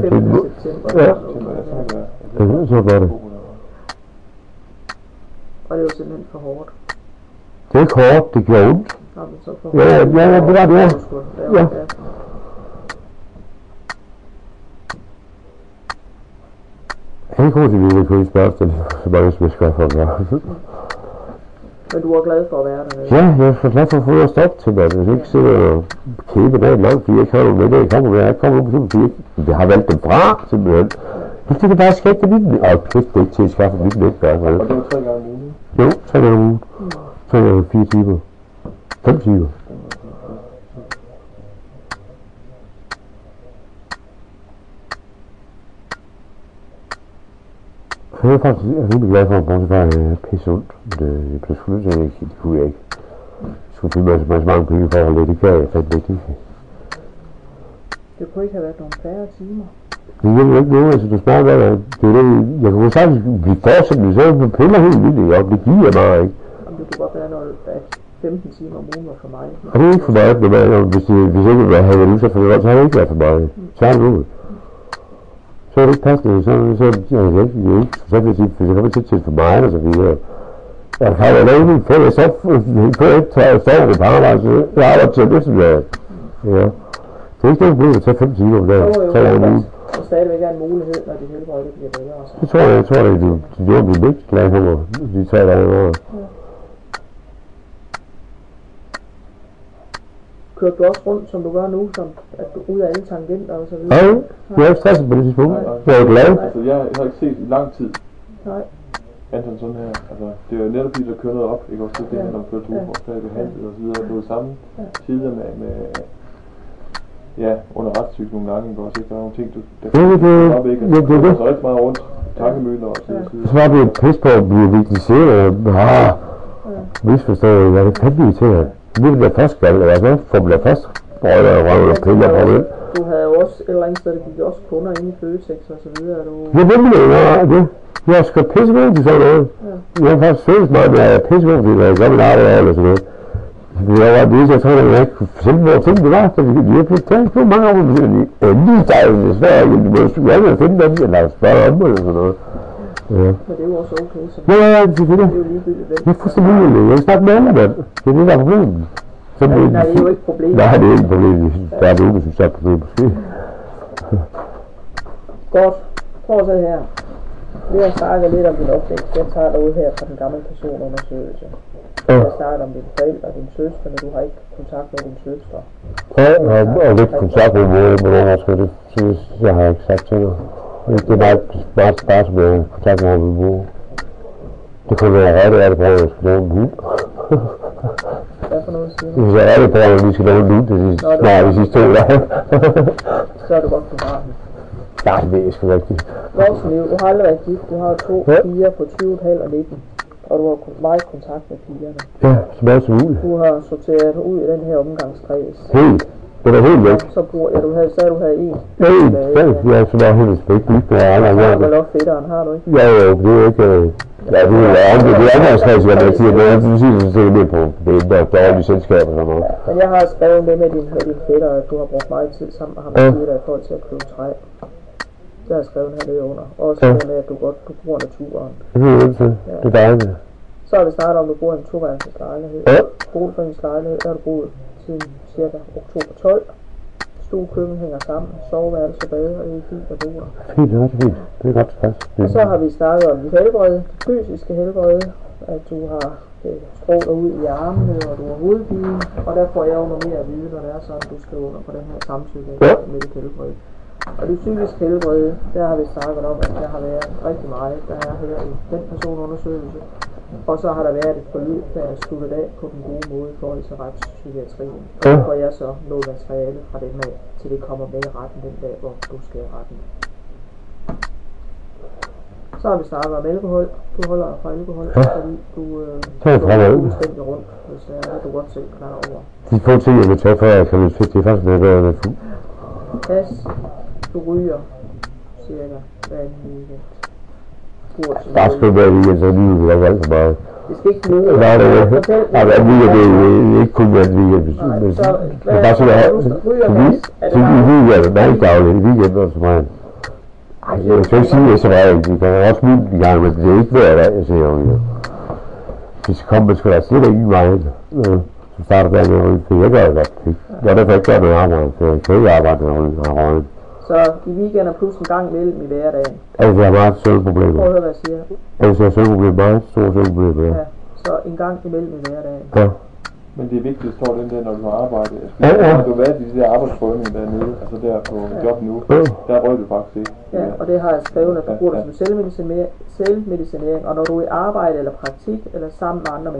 det så gør det. Og det var simpelthen for hårdt. Det er ikke hårdt, det gjorde ondt. Ja, det var det, ja. Jeg er ikke god til at vide, at det spørgsmål, så bare hvis vi skal for at gøre. Men du er glad for at være dernede? Ja, jeg er så glad for at få noget stoppe til mig. Hvis jeg ikke sidder og kæbe dagen langt, fordi jeg ikke har nogen med det, jeg kommer med. Jeg kommer på simpelthen, fordi jeg har valgt dem fra, simpelthen. Det kan bare skabe det mit og kæft det ikke til at skaffe mit netværk. Og det var 3 gange om ugen? Jo, 3 gange om ugen. 3 gange 4 timer. 5 timer. Jeg er faktisk rimelig glad for, at bortset fra pisse ondt. Men jeg blev sgu nødt til, at det kunne jeg ikke. Jeg skulle finde mig så mange penge for at holde det, kan jeg fandme ikke. Det kunne ikke have været nogle færre timer. Det hjælper ikke noget, altså det smager hvad det er. Jeg kunne sagtens blive fortsættende, så jeg piller helt vildt, og det giver mig ikke. Jamen, det kunne godt være noget, at 15 timer om ugen var for mig. Og det er ikke for mig, hvis jeg ikke havde været udsat for det, så havde det ikke været for mig. Så er det ud. Så er det ikke passende, så vil jeg sige, hvis jeg kommer til for mig, og så videre. Jeg har været lavet for jeg så får ikke taget på arbejde, så jeg arbejder til det, som jeg ja. Det er ikke noget problem at tage 5 timer om dagen, 3 gange om ugen. Og stadigvæk er en mulighed, når de helbredte bliver bedre. Det tror jeg, de vil blive lidt glade for, de 3 gange om året. Kørte du også rundt, som du gør nu, som at du ud af alle tangenter og så videre? Nej, jeg er ikke stresset på det tidspunkt. Jeg er glad. Altså, jeg har ikke set i lang tid. Nej. Anton sådan her, altså det er jo netop fordi, der kører noget op, ikke også det, når man kører toforslag, behandlet og så videre, det er jo samme tider med ja, under retstyk nogle gange, ikke også, ikke? Der er nogle ting, der kører op, ikke? Altså, der er så rigtig meget rundt, tankemøller og så videre. Så var det et pis på at blive vigtiliseret, misforstået, hvad det fandme til at det bliver først galt, eller hvad? For man først brød og røv og piller på det. Du havde jo også et eller andet sted, der gik også kunder inde i Føtex og så videre. Jeg ved det. Jeg har sgu pissegod til sådan noget. Jeg har faktisk følt mig, at jeg er pissegod til, at jeg gør mit arbejde eller sådan noget. Jeg var det, jeg tror, at jeg ikke kunne fortælle, hvor ting det var. Jeg blev talt på mange år, og lige dejligt, det er svært, at jeg må finde dem, eller spørge om eller sådan noget. Ja. Men det er jo også okay, så ja, selvfølgelig. Det er jo ligegyldigt, hvem. Jeg er fuldstændig muligt. Jeg vil snakke med alle, mand. Det er det, der er problemet. Nej, det er jo ikke problemet. Nej, det er ikke et problem. Der er nogen, der synes, det er et problem, måske. Godt. Prøv at se her. Vi har snakket lidt om din opvækst. Jeg tager dig ud her fra den gamle personundersøgelse. Jeg har snakket om dine forældre og din søster, men du har ikke kontakt med din søster. Ja, jeg har lidt kontakt med hvornår jeg skal det. Jeg har ikke sagt til dig. Det er bare som jeg har kontakt med min mor. Det kunne være ret, at jeg skal lave en hund. Hvad for noget siger du? Hvis jeg er det på, at vi skal lave en hund de sidste 2 dage. Så er det godt, du har den. Nej, det er sgu rigtigt. Voksenliv, du har aldrig været gift. Du har 2 piger på 20,5 og 19. Og du har meget kontakt med pigerne. Ja, så meget som muligt. Du har sorteret ud i den her omgangskreds. Helt. Det var helt væk. Så bruger jeg, du havde en. Ja, så var helt spækt nyt på alle andre. Du har vel også fætteren, har du ikke? Ja, det er ikke... Ja, det er omgangskreds, jeg vil sige. Det er præcis så mere på det der dårlige selskab og sådan noget. Ja, men jeg har skrevet det med din fætter, at du har brugt meget tid sammen med ham og siger dig i forhold til at købe træ. Det har jeg skrevet hernede under. Også det med, at du bruger naturen. Det er dejligt. Så har vi snakket om, at du bor i en 2-værelses lejlighed. Ja. Boligforeningslejlighed, der har du boet siden cirka oktober 12. Stue, køkken hænger sammen, soveværelse og bade, og det er fint at bo der. Fint, det er rigtig fint. Det er godt tilfreds. Og så har vi snakket om dit helbred, dit fysiske helbred, at du har stråler ud i armene, og du har hovedpine, og der får jeg jo noget mere at vide, når det er sådan, du skriver under på den her samtykke med dit helbred. Og det psykiske helbred, der har vi snakket om, at der har været rigtig meget, der er her i den personundersøgelse. Og så har der været et forløb, der er sluttet af på den gode måde i forhold til retspsykiatrien. Og så får jeg så noget materiale fra det med, til det kommer med i retten den dag, hvor du skal i retten. Så har vi snakket om alkohol. Du holder fra alkohol, fordi du går fuldstændig rundt, hvis det er du godt selv klar over. De få ting, jeg vil tage før jeg kan blive fedt, det er faktisk noget, der er fuld. Pas, du ryger cirka hver en weekend. Bare skal være weekend, så livet vil være alt for meget. Det skal ikke lyde. Nej, det er weekend, det er ikke kun hver weekend. Det er bare sådan, at i weekend, der er ikke dagligt, i weekend også så meget. Jeg skal ikke sige det så meget, de kommer også muligt i gang, men det er ikke hver dag, jeg siger jo. Hvis jeg kommer, skal der slet ikke i vejen. Så starter der med at ryge, for jeg gør det godt. Det er derfor, jeg ikke gør noget arbejde, for jeg kan ikke arbejde med at ryge. Så i weekender plus en gang imellem i hverdagen. Altså, jeg har meget søvnproblemer. Prøv at høre, hvad jeg siger. Altså, jeg har søvnproblemer, meget store søvnproblemer. Ja, så en gang imellem i hverdagen. Ja. Men det er vigtigt, at det står den der, når du har arbejdet. Har du været i de der arbejdsprøvninger dernede, altså der på job nu, der røg du faktisk ikke. Ja, og det har jeg skrevet, at du bruger det som selvmedicinering, og når du er i arbejde eller praktik, eller sammen med andre